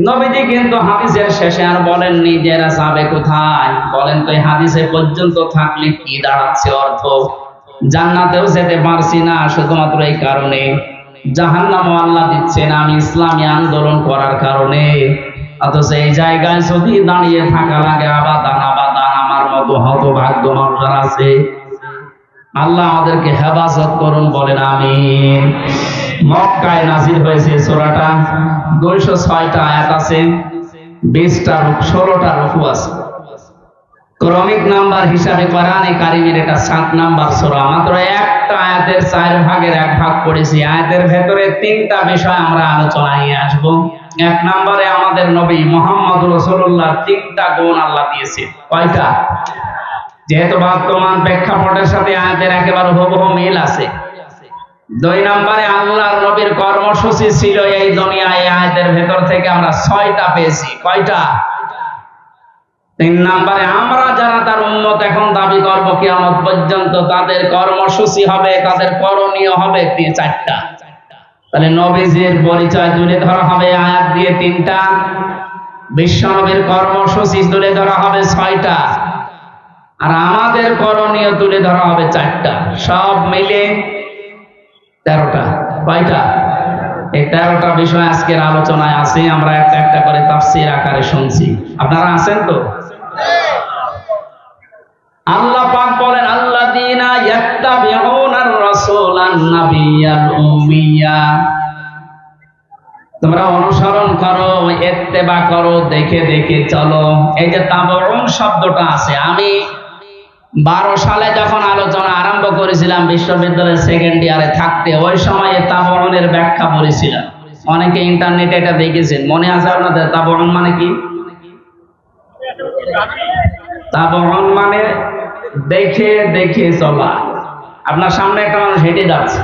Speaker 1: নবীজি কিন্তু হাদিসের শেষে আর বলেননি যে এরা যাবে কোথায়, বলেন তো এই হাদিসে পর্যন্ত থাকলে কি দাঁড়াচ্ছে অর্থ? জান্নাতেও যেতে পারছি না শুধুমাত্র এই কারণে, জাহান্নামও আল্লাহ দিচ্ছে না আমি ইসলামী আন্দোলন করার কারণে। অথচ এই জায়গায় যদি দাঁড়িয়ে থাকা লাগে আবাদান আবাদান, আমার মতো হতভাগ্য মানুষ আছে। আল্লাহ আমাদেরকে হেফাজত করুন, বলেন আমিন। মক্কায় নাজিল হয়েছে সূরাটা, 206টা আয়াত আছে, 20টা 16টা রুকু আছে। ক্রমিক নাম্বার হিসাবে কোরআনে কারিমের এটা 7 নাম্বার সূরা। মাত্র একটা আয়াতের 4 ভাগের 1 ভাগ পড়েছি। আয়াতের ভেতরে 3টা বিষয় আমরা আলোচনায় নিয়ে আসব। 1 নম্বরে আমাদের নবী মুহাম্মদ রাসূলুল্লাহ 3টা গুণ আল্লাহ দিয়েছে। কয়টা? যেহেতু বর্তমান প্রেক্ষাপটের সাথে আয়াতের একেবারে হুবহু মিল আছে। 2 নম্বরে আল্লাহর নবীর কর্মসূচি ছিল এই দুনিয়ায়, আয়াতের ভেতর থেকে আমরা 6টা পেয়েছি। কয়টা? 3 নম্বরে আমরা যারা তার উম্মত এখন দাবি করব কিয়ামত পর্যন্ত, তাদের কর্মসূচি হবে, তাদের করণীয় হবে 4টা। তাহলে নবীজির পরিচয় তুলে ধরা হবে আয়াত দিয়ে 3টা, বিশ্বনবীর কর্মসূচি তুলে ধরা হবে 6টা, আর আমাদের করণীয় তুলে ধরা হবে 4টা। সব মিলে 13টা। কয়টা? এই 13টা বিষয় আজকের আলোচনায় আছে। আমরা একটা একটা করে তাফসীর আকারে শুনছি। আপনারা আছেন তো? আল্লাহ পাক বলেন আল্লাযীনা ইয়াত্তাবিউনার রাসূলান নাবিয়্যাল উম্মিয়া, তোমরা অনুসরণ করো, ইত্তেবা করো, দেখে দেখে চলো। এই যে তাবউন শব্দটা আছে, আমি 12 সালে যখন আলোচনা আরম্ভ করেছিলাম বিশ্ববিদ্যালয়ের 2nd ইয়ারে থাকতে, ওই সময় তাবউনের ব্যাখ্যা পড়েছিলাম। অনেকে ইন্টারনেটে এটা দেখেছেন, মনে আছে আপনাদের? তাবউন মানে কি? তাবউন মানে দেখে দেখে চলা। আপনার সামনে একটা মানুষ হেঁটে যাচ্ছে,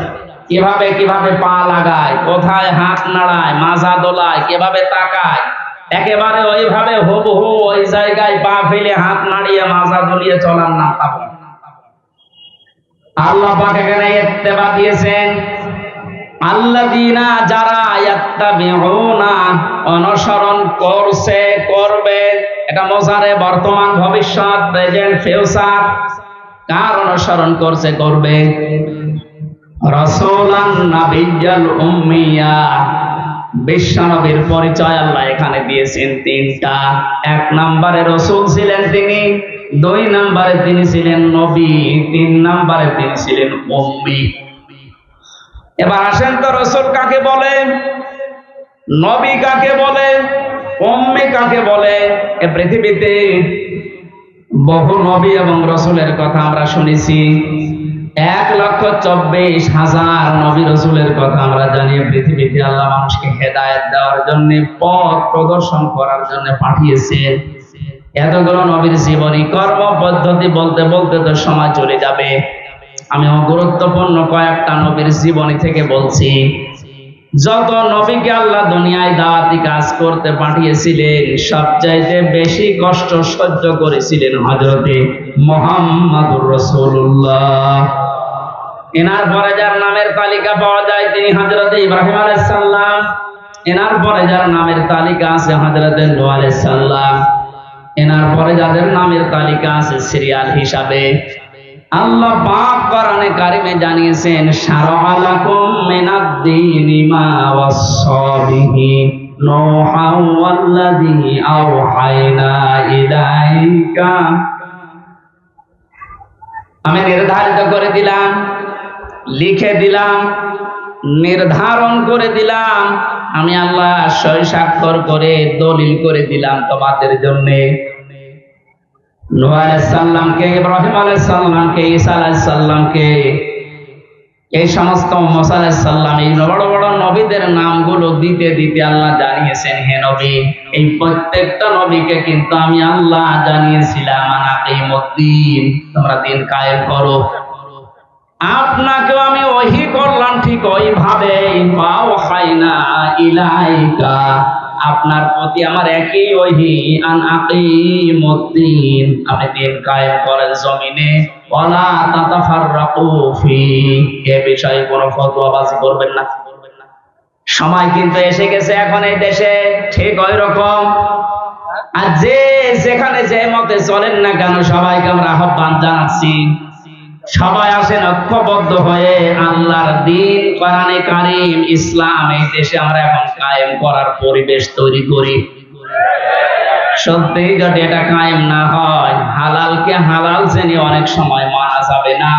Speaker 1: কিভাবে কিভাবে পা লাগায়, কোথায় হাত নাড়ায়, মাজা দোলায়, কিভাবে তাকায়, একেবারে ওইভাবে হুবহু ওই জায়গায় পা ফেলে হাত নাড়িয়ে মাজা দলিয়ে চলার নাম তাবউন। আল্লাহ পাক এখানে ইত্তেবা দিয়েছেন, আল্লাযীনা যারা ইয়াত্তাবিউনা অনুসরণ করছে, করবে। এটা মোজারে বর্তমান ভবিষ্যৎ, প্রেজেন্ট ফিউচার। কার অনুসরণ করছে, করবে? রাসূলান নাবিয়্যাল উম্মিয়া, বিশ্বনবীর পরিচয় আল্লাহ এখানে দিয়েছেন তিনটা। এক নম্বরে রাসূল ছিলেন তিনি, দুই নম্বরে তিনি ছিলেন নবী, তিন নম্বরে তিনি ছিলেন উম্মি। এবার আসেন তো, রাসূল কাকে বলে, নবী কাকে বলে, উম্মি কাকে বলে? এই পৃথিবীতে বহু নবী এবং রাসূলের কথা আমরা শুনেছি। 1,24,000 নবী রাসূলের কথা আমরা জানি। পৃথিবীতে আল্লাহ মানুষকে হেদায়েত দেওয়ার জন্য, পথ প্রদর্শন করার জন্য পাঠিয়েছেন। এতগুলো নবীর জীবনী কর্ম পদ্ধতি বলতে বলতে তো সময় চলে যাবে। আমি গুরুত্বপূর্ণ কয়েকটা নবীর জীবনী থেকে বলছি। যত নবীকে আল্লাহ দুনিয়ায় দাওয়াতি কাজ করতে পাঠিয়েছিলেন, সবচাইতে বেশি কষ্ট সহ্য করেছিলেন হযরতে মুহাম্মদুর রাসূলুল্লাহ। এনার পরে যার নামের তালিকা পাওয়া যায় তিনি হযরতে ইব্রাহিম আলাইহিস সালাম। এনার পরে যার নামের তালিকা আছে হযরতে নূহ আলাইহিস সালাম। এনার পরে যাদের নামের তালিকা আছে সিরিয়াল হিসাবে, আল্লাহ পাক কোরআনে কারিমে জানিয়েছেন, শারআ লাকুম মিনাদ-দীনি মা ওয়াসসা বিহি নূহা ওয়াল্লাযী আওহায়না ইলাইকা। আমি নির্ধারিত করে দিলাম, লিখে দিলাম, নির্ধারণ করে দিলাম, আমি আল্লাহ সই স্বাক্ষর করে দলিল করে দিলাম তোমাদের জন্য। নূহ আলাইহিস সালামকে, ইব্রাহিম আলাইহিস সালামকে, ঈসা আলাইহিস সালামকে, এই সমস্ত মুসা আলাইহিস সালাম, এই বড় বড় নবীদের নামগুলো দিতে দিতে আল্লাহ জানিয়েছেন, হে নবী, এই প্রত্যেকটা নবীকে কিন্তু আমি আল্লাহ জানিয়েছিলাম আনাকিমুদ্দিন, তোমরা দিন কায়েম করো। আপনাকেও আমি ওহী করলাম ঠিক ওইভাবে, ওয়াহাইনা ইলাইকা, আপনার প্রতি আমার একই ওহী, আন আকিমুদ্দিন, আপনি দিন কায়েম করেন জমিনে, ওয়ালা তাতাফাররাকু ফি, এ বিষয়ে কোনো ফতোয়াবাজি করবেন না। সময় কিন্তু এসে গেছে এখন এই দেশে ঠিক ওই রকম। আর যে যেখানে যে মতে চলেন না কেন, সবাইকে আমরা আহ্বান জানাচ্ছি, সবাই আসেন ঐক্যবদ্ধ হয়ে আল্লাহর দ্বীন, কোরআনে কারীম, ইসলাম এই দেশে আমরা এখন কায়েম করার পরিবেশ তৈরি করি। সত্যি যদি এটা কায়েম না হয়, হালালকে হালাল জেনে অনেক সময় মানা যাবে না,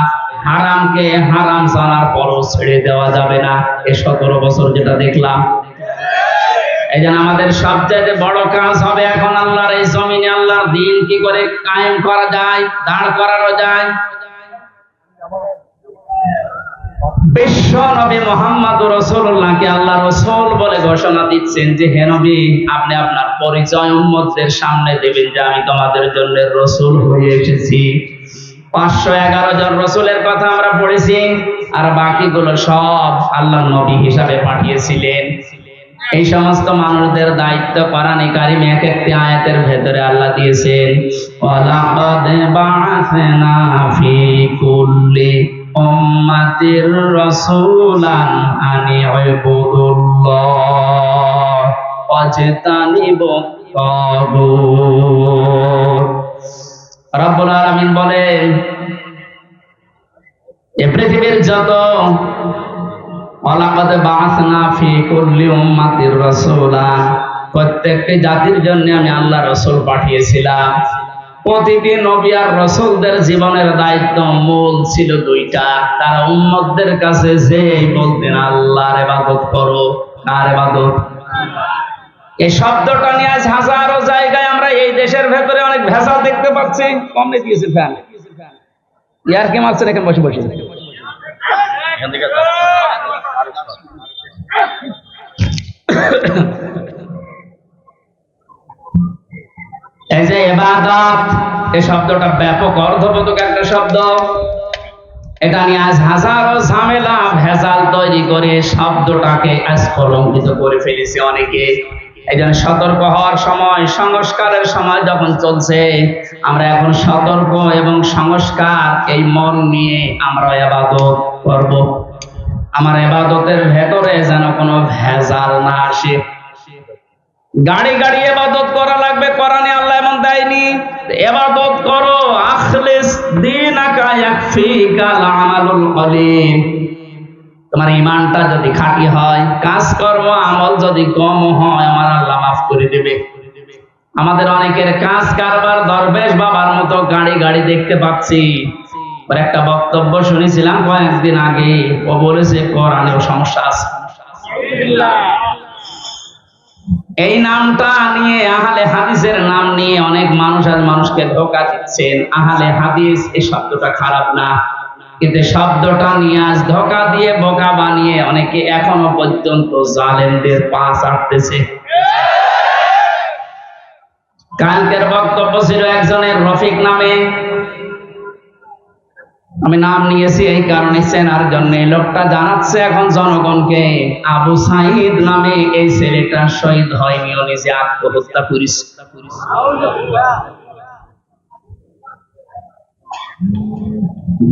Speaker 1: হারামকে হারাম জানার পরও ছেড়ে দেওয়া যাবে না। এই 17 বছর যেটা দেখলাম, এই জন্য আমাদের সবচেয়ে বড় কাজ হবে এখন আল্লাহর এই জমিনে আল্লাহর দ্বীন কি করে কায়েম করা যায়, দাঁড় করানো যায়। বিশ্ব নবী মুহাম্মদুর রাসূলুল্লাহকে আল্লাহ রাসূল বলে ঘোষণা দিচ্ছেন যে, হে নবী, আপনি আপনার পরিচয় উম্মতদের সামনে দেবেন যে আমি তোমাদের জন্য রাসূল হয়ে এসেছি। 511 জন রাসূলের কথা আমরা পড়েছি, আর বাকিগুলো সব আল্লাহর নবী হিসাবে পাঠিয়েছিলেন। এই সমস্ত মানুষদের দায়িত্ব কোরআনে কারিমে এক একটি আয়াতের ভেতরে আল্লাহ দিয়েছেন, ওয়ালাকাদ বা'আসনা ফি কুল্লি উম্মাতির রাসূলান আনি ইবুদুল্লাহ ওয়াজতানিবুত তাগুত। রব্বুল আলামিন বলেন, এই পৃথিবীর যত, ওয়ালাকাদ বা'আসনা ফি কুল্লি উম্মাতির রাসূলান, প্রত্যেকটি জাতির জন্য আমি আল্লাহ রাসূল পাঠিয়েছিলাম। প্রতিটি নবী আর রাসূলদের জীবনের দায়িত্ব মূল ছিল দুইটা, তারা উম্মতদের কাছে যেই বলতেন আল্লাহর ইবাদত করো। কার ইবাদত? এই শব্দটা নিয়ে আজ হাজারো জায়গায় আমরা এই দেশের ভেতরে অনেক ভেজাল দেখতে পাচ্ছি। কমনে দিয়েছে ফ্যান, ইয়ার কে মারছেন এখানে বসে বসে। এই যে ইবাদত, এই শব্দটা ব্যাপক অর্থবোধক একটা শব্দ। এটা নিয়ে আজ হাজারো ঝামেলা ভেজাল তৈরি করে শব্দটাকে আজ কলঙ্কিত করে ফেলেছে অনেকে। এই জন্য সতর্ক হওয়ার সময়, সংস্কারের সময় যখন চলছে, আমরা এখন সতর্ক এবং সংস্কার এই মন নিয়ে আমরা ইবাদত করব। আমার ইবাদতের ভেতরে যেন কোনো ভেজাল না আসে। গাড়ি গাড়ি ইবাদত করা লাগবে, কোরআনে আল্লাহ এমন দেয়নি। ইবাদত করো, আখলিস দীনাকা ইয়াকফিকাল আমালুল কলিল। তোমার ঈমানটা যদি খাঁটি হয়, কাজকর্ম আমল যদি কম হয়, আমার আল্লাহ মাফ করে দেবে। আমাদের অনেকের কাজ কারবার দরবেশ বাবার মতো গাড়ি গাড়ি দেখতে পাচ্ছি। ওর একটা বক্তব্য শুনেছিলাম কয়েকদিন আগে, ও বলেছে কোরআনেও সমস্যা আছে। এই নামটা নিয়ে, আহলে হাদিসের নাম নিয়ে অনেক মানুষ আজ মানুষকে ধোঁকা দিচ্ছেন। আহলে হাদিস এই শব্দটা খারাপ না, কিন্তু শব্দটা নিয়ে আজ ধোঁকা দিয়ে বোকা বানিয়ে অনেকে এখনো পর্যন্ত জালেমদের পা চাটতেছে। কালকের বক্তব্য ছিল একজনের রফিক নামে, আমি নাম নিয়েছি এই কারণে চেনার জন্য। লোকটা জানাচ্ছে এখন জনগণকে, আবু সাইদ নামে এই ছেলেটা শহীদ হয়নি, ও নিজে আত্মহত্যা করেছে।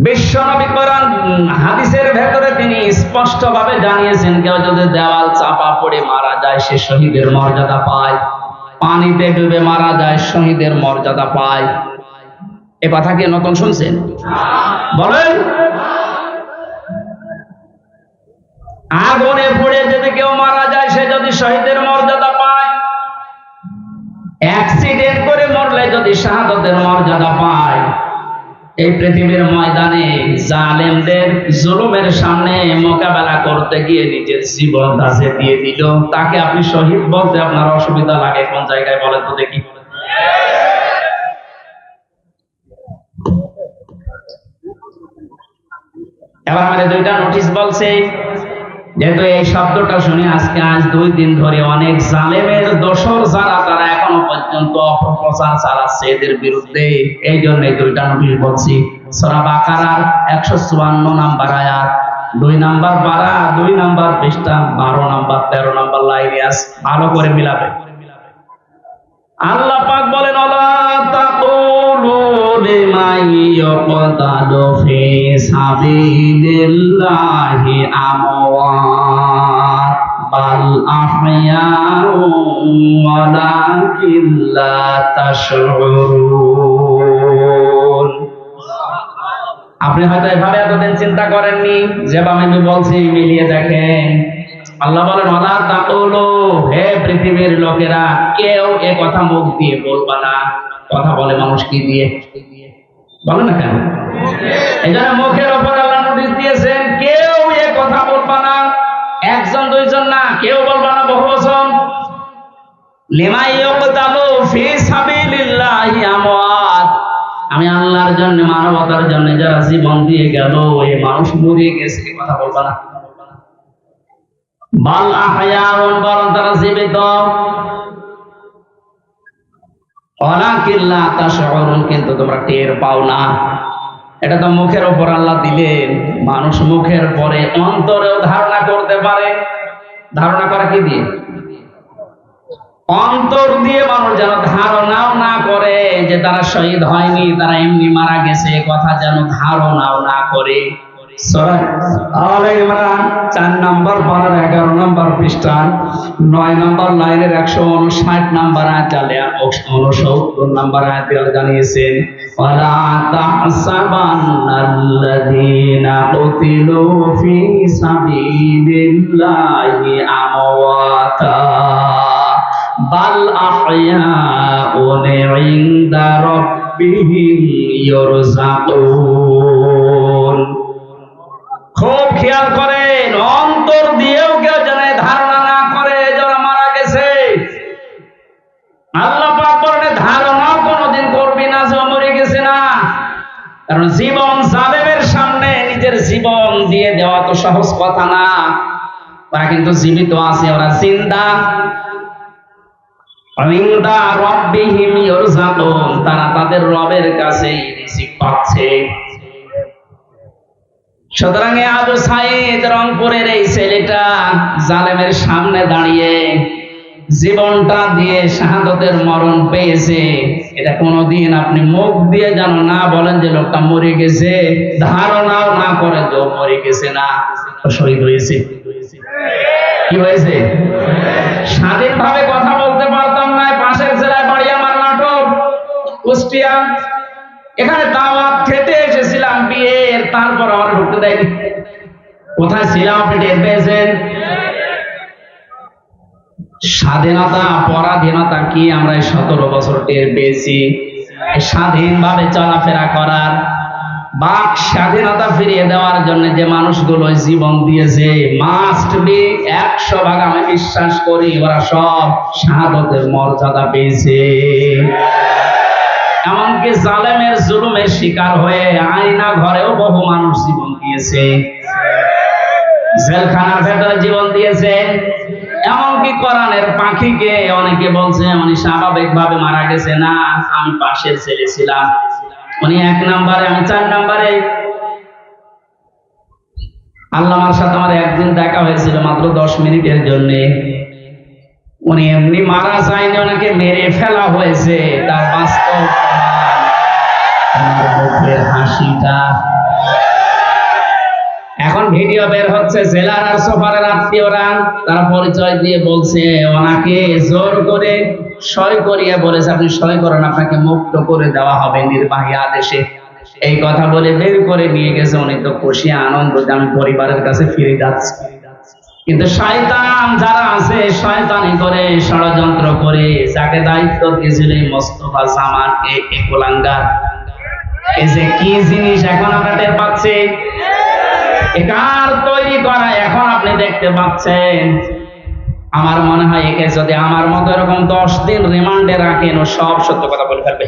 Speaker 1: বিশ্বনবী কোরআন হাদিসের ভেতরে তিনি স্পষ্টভাবে জানিয়েছেন, কেউ যদি দেওয়াল চাপা পড়ে মারা যায় সে শহীদের মর্যাদা পায়, পানিতে ডুবে মারা যায় শহীদের মর্যাদা পায়। এ কথা কি নতুন শুনছেন? বলেন। আগুনে পুড়ে যদি কেউ মারা যায় সে যদি শহীদের মর্যাদা পায়, অ্যাক্সিডেন্ট করে মরলে যদি শাহাদাতের মর্যাদা পায়, এই পৃথিবীর ময়দানে জালেমদের জুলুমের সামনে মোকাবেলা করতে গিয়ে নিজের জীবনটা যে দিয়ে দিল, তাকে আপনি শহীদ বলতে আপনার অসুবিধা লাগে কোন জায়গায় বলেন তো দেখি? এবার আমাদের দুইটা নোটিশ বলছে, যেহেতু এই শব্দটা শুনে আজ 2 দিন ধরে অনেক জালেমের দোসর যারা, তারা এখনো পর্যন্ত অপপ্রচার চালাচ্ছে এদের বিরুদ্ধে। এই জন্য এই দুইটা নোটিশ বলছি। সূরা বাকারার 154 নাম্বার আয়াত, 2 নাম্বার পারা, 2 নাম্বার পৃষ্ঠা, 12 নাম্বার 13 নাম্বার লাইনে আছে, ভালো করে মিলাবে। আল্লাহ পাক বলেন, আলা তাকুলু লিমান ইয়াকতালু ফি সাবিলিল্লাহি আমওয়াত বাল আহয়াউ ওয়ালাকিন লা তাশউরুন। আপনি হয়তো এভাবে এতদিন চিন্তা করেননি, যেভাবে আমি বলছি মিলিয়ে দেখেন। আল্লাহ বলেন, ওয়ালা তাকুলু, হে পৃথিবীর লোকেরা, কেউ এ কথা মুখ দিয়ে বলবা না। কথা বলে মানুষ কি দিয়ে? বলে না কেন? এই জন্য মুখের ওপর আল্লাহ নোটিশ দিয়েছেন, কেউ এ কথা বলবা না। 1 জন 2 জন না, কেউ বলবা না, বহুবচন। লিমা ইয়াকতালু ফি সাবিলিল্লাহি আমওয়াত, আমি আল্লাহর জন্য, মানবতার জন্য যারা জীবন দিয়ে গেল, এই মানুষ মরে গেছে, কথা বলবা না। বাল আহয়াউন, বরং তারা জীবিত। ওয়ালাকিন লা তাশউরুন, কিন্তু তোমরা টের পাও না। এটা তো মুখের উপর আল্লাহ দিলেন, মানুষ মুখের পরে অন্তরেও ধারণা করতে পারে। ধারণা করা কি দিয়ে? অন্তর দিয়ে মানুষ যেন ধারণাও না করে যে তারা শহীদ হয়নি, তারা এমনি মারা গেছে, কথা যেন ধারণাও না করে। সূরা আলে ইমরান 4 নম্বর পারার 11 নম্বর পৃষ্ঠা 9 নম্বর লাইনের 159 নম্বর আয়াত, 69 নম্বর আয়াতে জানিয়েছেন, ওয়ালা তাহসাবান্নাল্লাযীনা কুতিলু ফি সাবিলিল্লাহি আমওয়াতা বাল আহয়াউন ইনদা রাব্বিহিম ইরযাকুন। খুব খেয়াল করেন, অন্তর দিয়েও কেউ যেন ধারণা না করে যারা মারা গেছে। আল্লাহ পাক বলেন, ধারণাও কোনোদিন করবি না যে মরে গেছে না। কারণ জীবন জালেমের সামনে নিজের জীবন দিয়ে দেওয়া তো সহজ কথা না। ওরা কিন্তু জীবিত আছে, ওরা জিন্দা। ইনদা রাব্বিহিম ইরযাকুন, তারা তাদের রবের কাছেই রিজিক পাচ্ছে। সুতরাং আবু সাঈদ রংপুরের এই ছেলেটা জালেমের সামনে দাঁড়িয়ে জীবনটা দিয়ে শাহাদাতের মরণ পেয়েছে। এটা কোনোদিন আপনি মুখ দিয়ে যেন না বলেন যে লোকটা মরে গেছে, ধারণাও না করেন যে মরে গেছে, না, শহীদ হয়েছে। কি হয়েছে? স্বাধীনভাবে কথা বলতে পারতাম না। পাশের জেলায় বাড়ি আমার, নাটক, কুষ্টিয়া। এখানে দাওয়াত খেতে এসেছিলাম বিয়ের, তারপর আমার ঢুকতে দেয়নি। কোথায় ছিলাম আপনি টের পেয়েছেন? স্বাধীনতা পরাধীনতা কি আমরা 17 বছর টের পেয়েছি। স্বাধীনভাবে চলাফেরা করার, বাক স্বাধীনতা ফিরিয়ে দেওয়ার জন্য যে মানুষগুলো জীবন দিয়েছে, মাস্ট বি 100 ভাগ আমি বিশ্বাস করি ওরা সব শাহাদাতের মর্যাদা পেয়েছে। এমনকি জালেমের জুলুমের শিকার হয়ে আয়না ঘরেও বহু মানুষ জীবন দিয়েছে, জেলখানার ভেতরে জীবন দিয়েছে। এমনকি কোরআনের পাখিকে অনেকে বলছে উনি স্বাভাবিকভাবে মারা গেছে। না, আমি পাশের ছেলে ছিলাম, উনি 1 নম্বরে, আমি 4 নম্বরে। আল্লামার সাথে আমার একদিন দেখা হয়েছিল মাত্র 10 মিনিটের জন্য। উনি এমনি মারা যায়নি, ওনাকে মেরে ফেলা হয়েছে। তার বাস্তব মুখের হাসিটা এখন ভিডিও বের হচ্ছে। জেলার আর সোফারের আত্মীয়রা তারা পরিচয় দিয়ে বলছে ওনাকে জোর করে সই করিয়ে বলেছে আপনি সই করেন, আপনাকে মুক্ত করে দেওয়া হবে নির্বাহী আদেশে। এই কথা বলে বের করে নিয়ে গেছে। উনি তো খুশি আনন্দ যে আমি পরিবারের কাছে ফিরে যাচ্ছি। কিন্তু শয়তান যারা আছে শয়তানি করে, ষড়যন্ত্র করে, যাকে দায়িত্ব দিয়েছিল মোস্তফা জামান এই কোলাঙ্গার, এই যে কি জিনিস এখন আমরা টের পাচ্ছি, কার তৈরি করা এখন আপনি দেখতে পাচ্ছেন। আমার মনে হয় একে যদি আমার মতো এরকম 10 দিন রিমান্ডে রাখেন, ও সব সত্য কথা বলে ফেলবে।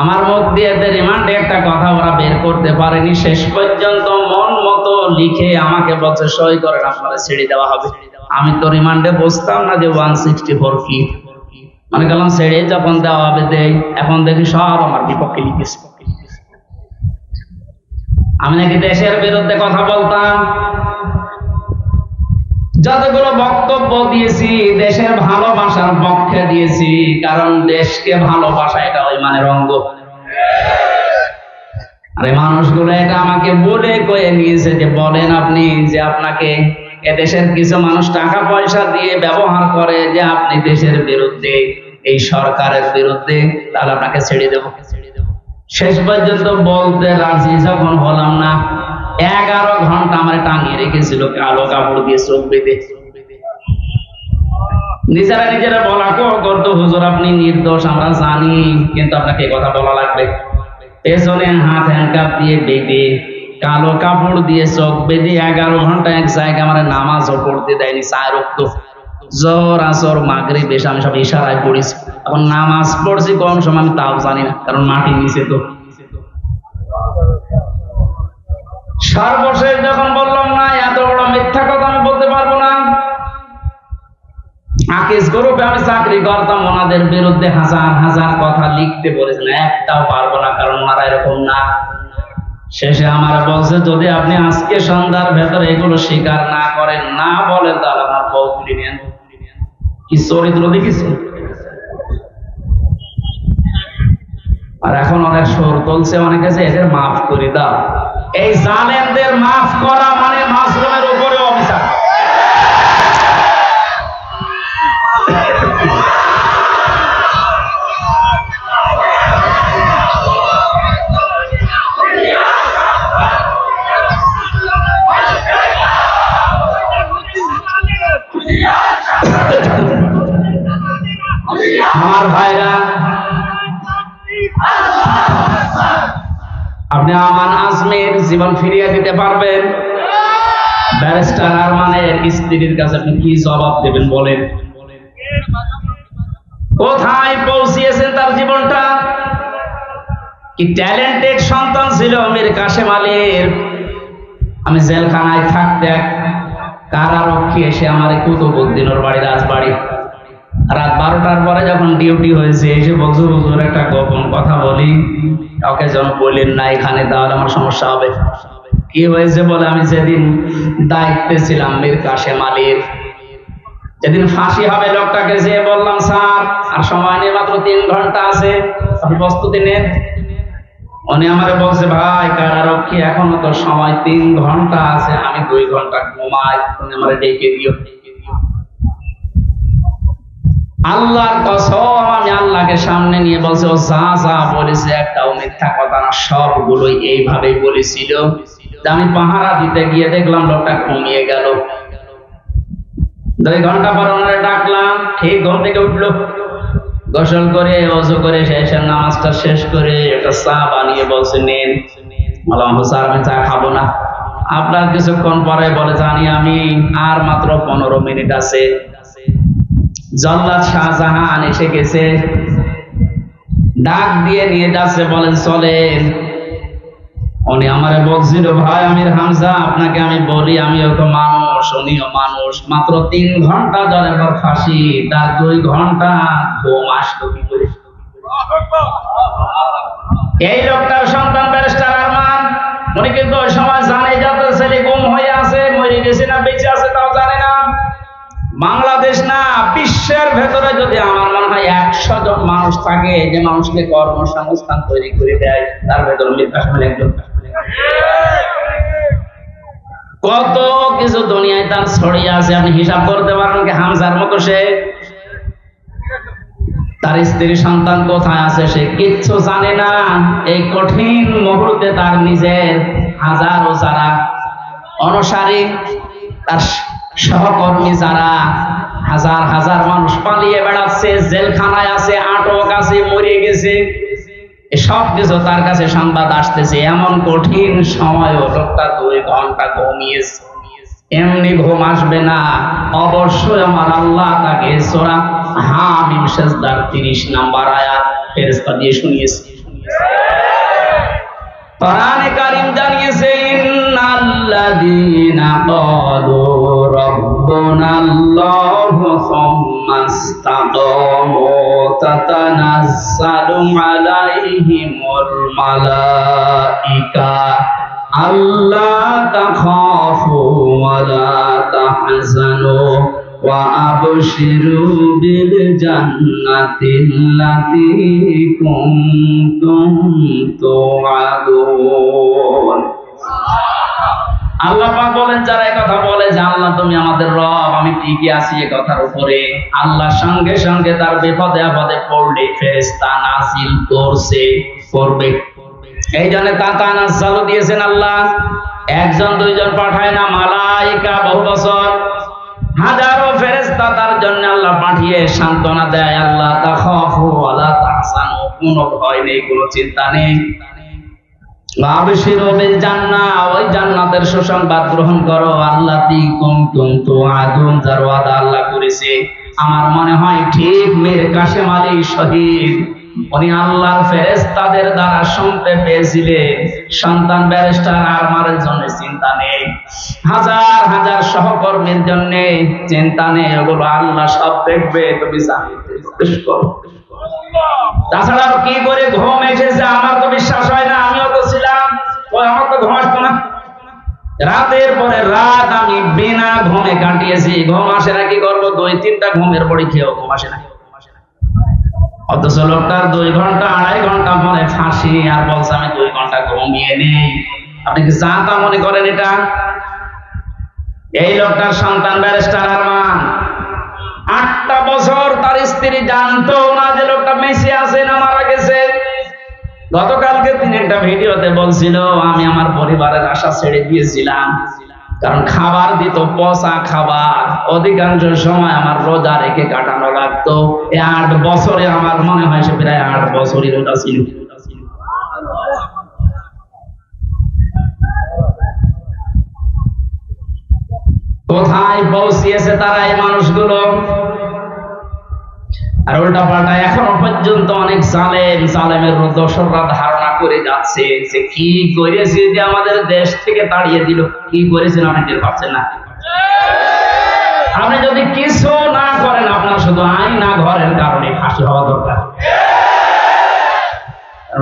Speaker 1: আমার মুখ দিয়ে রিমান্ডে একটা কথা ওরা বের করতে পারেনি। শেষ পর্যন্ত মন মতো লিখে আমাকে বলছে সই করেন, আপনারা ছেড়ে দেওয়া হবে। আমি তো রিমান্ডে বসতাম না যে 164 কি মানে গেলাম, ছেড়ে যখন দেওয়া হবে দেই। এখন দেখি সব আমার বিপক্ষে লিখেছে। আমি নাকি দেশের বিরুদ্ধে কথা বলতাম। যতগুলো বক্তব্য দিয়েছি দেশের ভালোবাসার পক্ষে দিয়েছি, কারণ দেশকে ভালোবাসা এটা ওই মানের অঙ্গ। আর এই মানুষগুলো এটা আমাকে বলে কয়ে নিয়েছে যে বলেন আপনি যে আপনাকে এদেশের কিছু মানুষ টাকা পয়সা দিয়ে ব্যবহার করে যে আপনি দেশের বিরুদ্ধে, এই সরকারের বিরুদ্ধে, তাহলে আপনাকে ছেড়ে দেবো। শেষ পর্যন্ত বলতে রাজি যখন হলাম না, 11 ঘন্টা আমার টাঙিয়ে রেখেছিল কালো কাপড় দিয়ে, চোখ বেঁধে। নিজেরা বলা করতো হুজুর আপনি নির্দোষ আমরা জানি, কিন্তু আপনাকে কথা বলা লাগবে। পেছনে হাত হ্যান্ডকাপ দিয়ে বেঁধে, কালো কাপড় দিয়ে চোখ বেঁধে 11 ঘন্টা এক জায়গায় আমার নামাজও পড়তে দেয়নি। 4 ওয়াক্ত জোহর, আসর, মাগরিব, এশা আমি সব ইশারায় পড়েছি। এখন নামাজ পড়ছি কোন সময় আমি তাও জানি না, কারণ মাটি নিচে তো। সর্বশেষ যখন বললাম না এত বড় মিথ্যা কথা আমি বলতে পারবো না, আকিস গ্রুপে আমি চাকরি করতাম, ওনাদের বিরুদ্ধে হাজার হাজার কথা লিখতে বলেছেন, একটাও পারবো না, কারণ ওনারা এরকম না। শেষে আমার বলছে যদি আপনি আজকে সন্ধ্যার ভেতরে এগুলো স্বীকার না করেন, না বলেন, তাহলে আমার বউ তুলে নেন। কি চরিত্র দেখিস। আর এখন অনেক সুর তুলছে অনেকে যে এদের মাফ করে দাও। এই জালেমদের মাফ করা মানে মাশরুমের উপরে অবিচার। আমার ভাইরা, আপনি আমান আজমের জীবন ফিরিয়ে দিতে পারবেন? ব্যারিস্টার আরমানের স্ত্রীর কাছে আপনি কি জবাব দেবেন বলেন? কোথায় পৌঁছিয়েছেন তার জীবনটা? কি ট্যালেন্টেড সন্তান ছিল মীর কাসেম আলীর। আমি জেলখানায় থাকতে কারারক্ষী এসে আমার কুতুবউদ্দিন ওর বাড়ি রাজবাড়ি, রাত 12টার পরে যখন ডিউটি হয়েছে এসে বলছে হুজুর একটা গোপন কথা বলি, কাউকে যেন বলেন না এখানে, তাহলে আমার সমস্যা হবে। কি হয়েছে বলে, আমি যেদিন দায়িত্বে ছিলাম মীর কাশেম আলীর, যেদিন ফাঁসি হবে লোকটাকে যেয়ে বললাম স্যার আর সময় নেই, মাত্র 3 ঘন্টা আছে, আপনি প্রস্তুতি নেন। উনি আমারে বলছে ভাই কারারক্ষী এখনো তো সময় 3 ঘন্টা আছে, আমি 2 ঘন্টা ঘুমাই, তুমি আমারে ডেকে দিও। আল্লাহর কসম, আমি আল্লাহকে সামনে নিয়ে বলছে ও যা যা বলেছে একটাও মিথ্যা কথা না, সবগুলোই এইভাবেই বলেছিল। আমি পাহারা দিতে গিয়ে দেখলাম লোকটা ঘুমিয়ে গেল। 2 ঘন্টা পর ওনারে ডাকলাম, ঠিক ঘুম থেকে উঠলো, গোসল করে ওযু করে শেষের নামাজটা শেষ করে একটা চা বানিয়ে বলছে নেন। বললাম স্যার আমি চা খাবো না। আপনার কিছুক্ষণ পরে বলে জানি আমি, আর মাত্র 15 মিনিট আছে। জল্লাদ শাহজাহান এসে গেছে, ডাক দিয়ে নিয়ে যাচ্ছে, বলেন চলেন। উনি আমারে বলছিল ভাই আমির হামজা আপনাকে আমি বলি, আমিও তো মানুষ, উনিও মানুষ, মাত্র 3 ঘন্টা জলের পর ফাঁসি, তার 2 ঘন্টা ঘুম আসলো কি করে? এই লোকটার সন্তান ব্যারিস্টার আরমান, উনি কিন্তু ওই সময় জানে যাতে ছেলে গুম হয়ে আছে, মরে গেছে না বেঁচে আছে তাও জানে না। বাংলাদেশ না বিশ্বের ভেতরে যদি আমার মনে হয় 100 জন মানুষ থাকে যে মানুষকে কর্মসংস্থান তৈরি করে দেয়, তার ভেতরে মীর কাশেম আলী একজন। কত কিছু দুনিয়ায় তার ছড়িয়ে আছে, আপনি হিসাব করতে পারেন কি হামজার মতো সে? তার স্ত্রী সন্তান কোথায় আছে সে কিচ্ছু জানে না। এই কঠিন মুহূর্তে তার নিজের হাজারো যারা অনুসারী, তার সহকর্মী যারা, হাজার হাজার মানুষ পালিয়ে বেড়াচ্ছে, জেলখানায় আছে, আটক আছে, মরে গেছে, সব কিছু তার কাছে সংবাদ আসতেছে। এমন কঠিন সময়ও লোকটা 2 ঘন্টা ঘুমিয়েছে। এমনি ঘুম আসবে না, অবশ্যই আমার আল্লাহ তাকে সূরা হামিম সিজদার 30 নম্বর আয়াত ফেরেশতা দিয়ে শুনিয়েছে। কোরআনে কারীম জানিয়েছে ইন্নাল্লাযীনা ক্বালু রাব্বুনাল্লাহু সুম্মা ইসতাকামু তাতানাজ্জালু আলাইহিমুল মালাইকা আল্লা তাখাফু ওয়া লা তাহজানু ওয়া আবশিরু বিল জান্নাতিল্লাতী কুনতুম তুআদুন। আল্লাহ পাক বলেন যারা এই কথা বলে যে আল্লাহ তুমি আমাদের রব, আমি ঠিকই আছি এই কথার উপরে, আল্লাহর সঙ্গে সঙ্গে তার বিপদে আপদে পড়লে ফেরেশতা নাজিল করবে। এই জন্য তাতানাজ্জালু দিয়েছেন আল্লাহ, 1 জন 2 জন পাঠায় না, মালাইকা বহু বছর হাজারো ফেরেশতা তার জন্য আল্লাহ পাঠিয়ে সান্ত্বনা দেয়। আল্লাহ তাখাফু ওয়া লা তাহজানু, কোনো ভয় নেই, কোনো চিন্তা নেই। আবশিরু বিল জান্নাহ, ওই জান্নাতের সুসংবাদ গ্রহণ করো, আল্লাতী কুনতুম তুআদুন, যার ওয়াদা আল্লাহ করেছে। আমার মনে হয় ঠিক মীর কাশেম আলী শহীদ উনি আল্লাহর ফেরেশতাদের দ্বারা শুনতে পেয়েছিলেন সন্তান ব্যারিস্টার আরমানের জন্য চিন্তা নেই, হাজার হাজার সহকর্মীর জন্য চিন্তা নেই, ওগুলো আল্লাহ সব দেখবে, তুমি জানতে করো। তাছাড়া কি করে ঘুম এসেছে আমার তো বিশ্বাস হয় না। আমিও তো ছিলাম, আমার তো ঘুম আসতো না, রাতের পরে রাত আমি বিনা ঘুমে কাটিয়েছি। ঘুম আসে না, কি করবো, 2-3টা ঘুমের বড়ি খেয়েও ঘুম আসে না। অথচ লোকটার 2 ঘন্টা 2.5 ঘন্টা পরে ফাঁসি, আর বলছে আমি 2 ঘন্টা ঘুমিয়ে নেই। আপনি কি যা তা মনে করেন এটা? এই লোকটার সন্তান ব্যারিস্টার আরমান 8টা বছর তার স্ত্রী জানতো না যে লোকটা মেসে আছে না মারা গেছে। গতকালকে তিনি একটা ভিডিওতে বলছিল আমি আমার পরিবারের আশা ছেড়ে দিয়েছিলাম, কারণ খাবার দিত পচা খাবার, অধিকাংশ সময় আমার রোজা রেখে কাটানো লাগতো। এই 8 বছরে আমার মনে হয় সে প্রায় 8 বছরই রোজা ছিল। কোথায় পৌঁছিয়েছে তারা এই মানুষগুলো? আর উল্টা পাল্টা এখনো পর্যন্ত অনেক জালেমের দোসররা ধারণা করে যাচ্ছে যে কি করেছে যে আমাদের দেশ থেকে তাড়িয়ে দিল। কি করেছেন আপনি টের পাচ্ছেন না? আপনি যদি কিছু না করেন, আপনার শুধু আইনা ঘরের কারণে ফাঁসি হওয়া দরকার।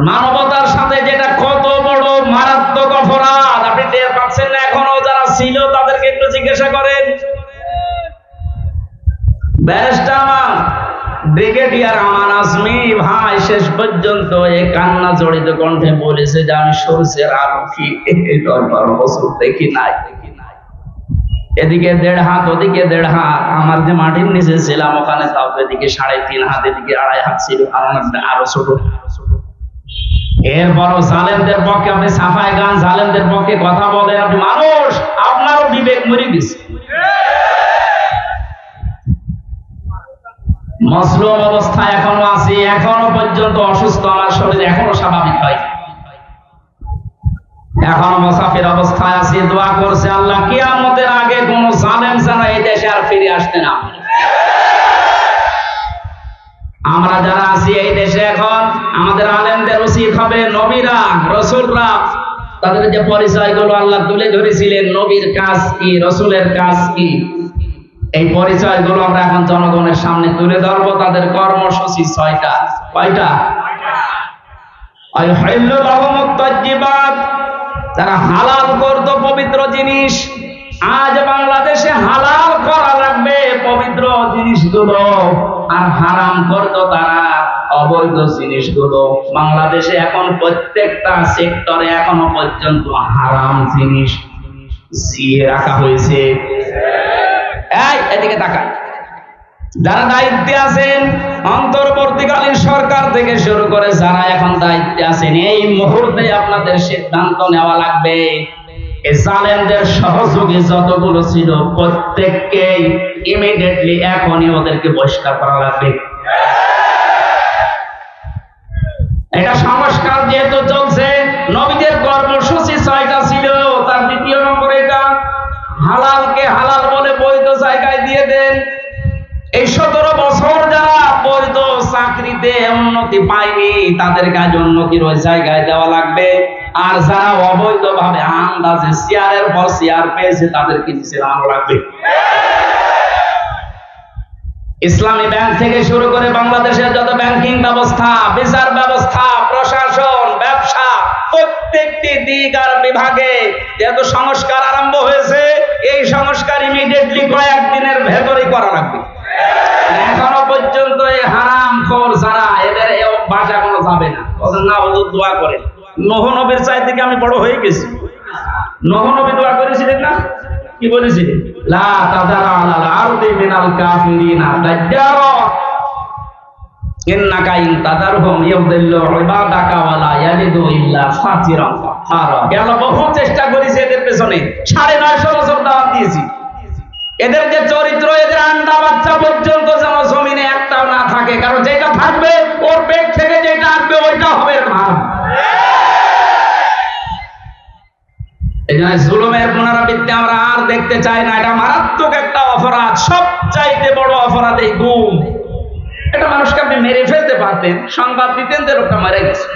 Speaker 1: মানবতার সাথে যেটা কত বড় মারাত্মক অপরাধ আপনি টের পাচ্ছেন না এখনো? যারা ছিল তাদেরকে একটু জিজ্ঞাসা করেন। ব্যারিস্টার ব্রিগেডিয়ার আমান আজমি ভাই শেষ পর্যন্ত এই কান্না জড়িত কণ্ঠে বলেছে যে আমি সূর্যের আলো কি 10 বছর দেখি নাই। এদিকে 1.5 হাত, ওদিকে 1.5 হাত। আমার যে মাটির নিচে ছিলাম ওখানে তাও এদিকে 3.5 হাত, এদিকে 2.5 হাত ছিল, আরো ছোট। এরপরও জালেমদের পক্ষে আপনি সাফাই গান, জালেমদের পক্ষে কথা বলেন। আপনি মানুষ, আপনারও বিবেক মরে গেছে। মজলুম অবস্থায় এখনো আছি, এখনো পর্যন্ত অসুস্থ, আমার শরীর এখনো স্বাভাবিক হয়, এখনো মুসাফির অবস্থায় আছি। দোয়া করছে আল্লাহ কিয়ামতের আগে কোন জালেম যেন এই দেশে আর ফিরে আসতে না। আমরা যারা আছি এই দেশে এখন, আমাদের আলেমদের উচিত হবে নবীরা, রাসূলরা তাদের যে পরিচয়গুলো আল্লাহ তুলে ধরেছিলেন, নবীর কাজ কি, রাসূলের কাজ কি, এই পরিচয়গুলো আমরা এখন জনগণের সামনে তুলে ধরবো। তাদের কর্মসূচি 6টা। কয়টা? আইহাল্লু লাহুমুত তাজ্জিবাত, তারা হালাল করতো পবিত্র জিনিস। আজ বাংলাদেশে হালাল করা লাগবে পবিত্র জিনিসগুলো, আর হারাম করতো তারা অবৈধ জিনিসগুলো। বাংলাদেশে এখন প্রত্যেকটা সেক্টরে এখনো পর্যন্ত হারাম জিনিস জিয়ে রাখা হয়েছে। এদিকে তাকান, যারা দায়িত্বে আছেন, অন্তর্বর্তীকালীন সরকার থেকে শুরু করে যারা এখন দায়িত্বে আছেন, এই মুহূর্তে আপনাদের সিদ্ধান্ত নেওয়া লাগবে এই জালেমদের সহযোগী যতগুলো ছিল প্রত্যেককেই ইমিডিয়েটলি এখনই ওদেরকে বহিষ্কার করা লাগবে। এটা সংস্কার যেহেতু চলছে, নবীদের কর্মসূচি 6টা ছিল, তার 2য় নম্বর এটা হালালকে হালাল বলে বৈধ জায়গায় দিয়ে দেন। এই 17 বছর যারা বৈধ চাকরিতে উন্নতি পায়নি তাদের কাজ উন্নতির ওই জায়গায় দেওয়া লাগবে, আর যারা অবৈধ ভাবে আন্দাজে চেয়ারের পর চেয়ার পেয়েছে তাদেরকে নিচে নামানো লাগবে। ইসলামী ব্যাংক থেকে শুরু করে বাংলাদেশের যত ব্যাংকিং ব্যবস্থা, বিচার ব্যবস্থা, প্রশাসন, ব্যবসা, প্রত্যেকটি দিক আর বিভাগে যেহেতু সংস্কার আরম্ভ হয়েছে, এই সংস্কার ইমিডিয়েটলি কয়েকদিনের ভেতরেই করা লাগবে। এখনো পর্যন্ত এই হারামখোর যারা, এদের এই অভ্যাস এখনো যাবে না। ওদের না হুজুর দোয়া করে, নূহ নবীর চাই থেকে আমি বড় হয়ে গেছি। নূহ নবী দোয়া করেছিলেন না? কি বলেছিলেন? লা তাযারা আলাল আরদি মিনাল কাফিরিনা দাজ্জারা ইন্নাকা ইন তাযারহুম ইউদিল্লু ইবাদাকা ওয়া লা ইয়ালিদু ইল্লা ফাজিরান কাফারা। আল্লাহ বহু চেষ্টা করেছে এদের পেছনে, 950 বছর দাওয়াত দিয়েছি। এদের যে চরিত্র, এদের আন্ডা বাচ্চা পর্যন্ত যেন জমিনে একটাও না থাকে, কারণ যেটা থাকবে ওর পেট থেকে যেটা আসবে ওইটা হবে হারাম। এই জন্য জুলুমের পুনরাবৃত্তি আমরা আর দেখতে চাই না। এটা মারাত্মক একটা অপরাধ, সবচাইতে বড় অপরাধ এই গুম। এটা মানুষকে আপনি মেরে ফেলতে পারতেন, সংবাদ দিতেন যে লোকটা মারা গেছে।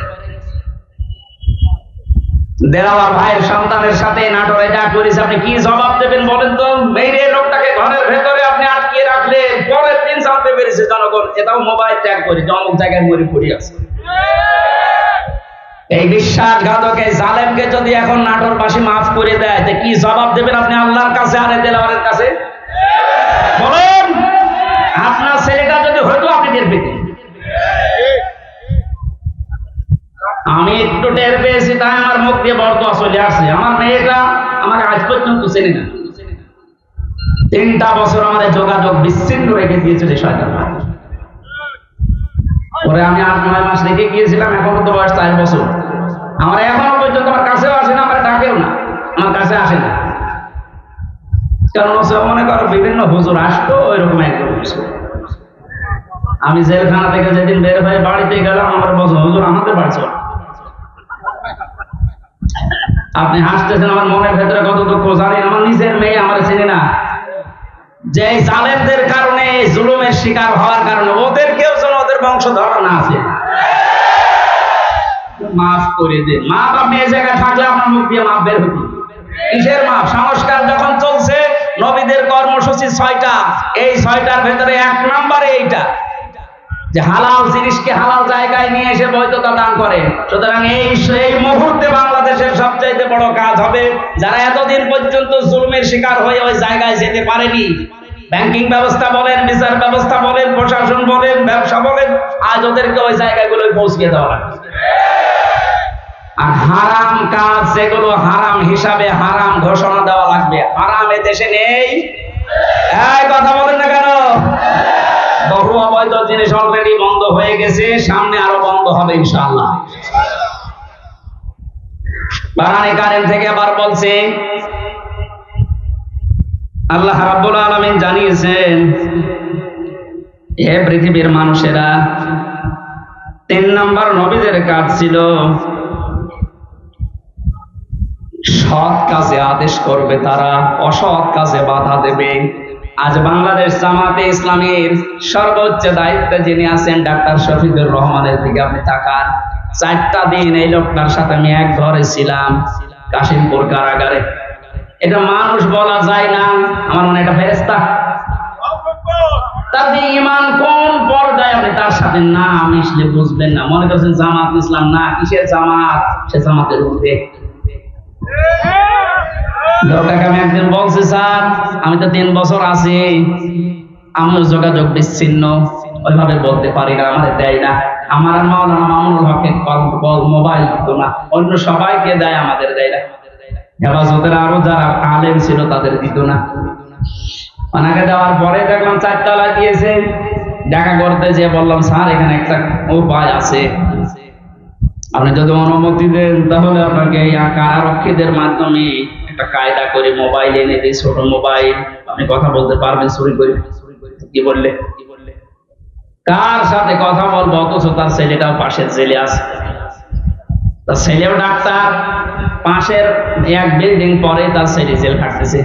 Speaker 1: দেলাওয়ার ভাইয়ের সন্তানের সাথে নাটোরে যা করেছে, আপনি কি জবাব দেবেন বলেন তো? মেরে লোকটাকে ঘরের ভেতরে আপনি আটকিয়ে রাখলেন, পরের দিন জানতে পেরেছে জনগণ, এটাও মোবাইল ট্যাগ করে অমুক জায়গায় মরে পড়ে আছে। এই বিশ্বাসঘাতক এই জালেমকে যদি এখন নাটোরবাসী মাফ করে দেয়, তো কি জবাব দেবেন আপনি আল্লাহর কাছে আর দেলাওয়ারের কাছে? বলেন, আপনার ছেলেটা যদি হয়তো আপনি টের পেতেন। আমি একটু টের পেয়েছি, তাই আমার মুখ দিয়ে বরদোয়া চলে আসছে। আমার মেয়েটা আমাকে আজ পর্যন্ত চেনে না। 3টা বছর আমাদের যোগাযোগ বিচ্ছিন্ন রেখে দিয়েছিল শয়তান। পরে আমি 8-9 মাস রেখে গিয়েছিলাম, এখন তো বয়স 4 বছর। আমার এখনো পর্যন্ত আমার কাছেও আসে না, আমার ডাকেও না, আমার কাছে আসে না। কারণ মনে করো বিভিন্ন হুজুর আসতো, ওইরকম একদম। আমি জেলখানা থেকে যেদিন বের হয়ে বাড়িতে গেলাম, আমার বলছে হুজুর আমাদের বাড়ি চল। আপনি হাসতেছেন, আমার মনের ভেতরে কত দুঃখ জানেন। আমার নিজের মেয়ে আমার চেনে না, যে জালেমদের কারণে, জুলুমের শিকার হওয়ার কারণে ওদেরকেও যেন ওদের বংশধর না আছে। মাফ করে দেন। মাপ আপনি এই জায়গায় থাকলে আপনার মুখ দিয়ে মাপ বের হতো। কিসের মাপ? সংস্কার যখন চলছে নবীদের কর্মসূচি 6টা, এই 6টার ভেতরে 1 নম্বরে এইটা যে হালাল জিনিসকে হালাল জায়গায় নিয়ে এসে বৈধতা দান করে। সুতরাং এই মুহূর্তে বাংলাদেশের সবচাইতে বড় কাজ হবে যারা এতদিন পর্যন্ত জুলুমের শিকার হয়ে ওই জায়গায় যেতে পারেনি, ব্যাংকিং ব্যবস্থা বলেন, বিচার ব্যবস্থা বলেন, প্রশাসন বলেন, ব্যবসা বলেন, আজ ওদেরকে ওই জায়গাগুলোয় পৌঁছে দেওয়া লাগবে। আর হারাম কাজ যেগুলো হারাম হিসাবে হারাম ঘোষণা দেওয়া লাগবে। হারাম এ দেশে নেই, এই কথা বলেন না কেন? বহু অবৈধ জিনিস অলরেডি বন্ধ হয়ে গেছে, সামনে আরো বন্ধ হবে ইনশাআল্লাহ। কোরআনে কারীম থেকে আবার বলছে, আল্লাহ রাব্বুল আলামিন জানিয়েছেন, হে পৃথিবীর মানুষেরা, 3 নম্বর নবীদের কাজ ছিল সৎ কাজে আদেশ করবে, তারা অসৎ কাজে বাধা দেবে। আজ বাংলাদেশ জামাতে ইসলামীর সর্বোচ্চ দায়িত্বে যিনি আছেন ডাক্তার শফিকুর রহমানের দিকে আপনি তাকান। 4টা দিন এই লোকটার সাথে আমি এক ঘরে ছিলাম, কাশিমপুর কারাগারে। এটা মানুষ বলা যায় না, আমার মনে এটা ফেরেশতা। তার ঈমান কোন পর্যায়ে আপনি তার সাথে না মিশলে বুঝবেন না। মনে করছেন জামাত ইসলাম, না, কিসের জামাত? সে জামাতের ঊর্ধ্বে। লোকটাকে আমি একদিন বলছি, স্যার আমি তো 3 বছর আছি, আমার যোগাযোগ বিচ্ছিন্ন, ওইভাবে বলতে পারি না, আমাদের দেয় না। আমার আর মাওলানা মামুনুল হকের মোবাইল দিত না, অন্য সবাইকে দেয়, আমাদের দেয় না। হেফাজতের আরো যারা আলেম ছিল তাদের দিত না। ওনাকে দেওয়ার পরে দেখলাম 4 তলা দিয়েছে। দেখা করতে যে বললাম, স্যার এখানে একটা উপায় আছে, আপনি যদি অনুমতি দেন তাহলে আপনাকে এই কারারক্ষীদের মাধ্যমে একটা কায়দা করে মোবাইল এনে দিই, ছোট মোবাইল, আপনি কথা বলতে পারবেন চুরি করে। কি বললে? কার সাথে কথা বলবো? অথচ তার ছেলেটাও পাশের জেলে আছে, তার ছেলেও ডাক্তার, পাশের এক বিল্ডিং পরে তার ছেলে জেল খাটতেছে।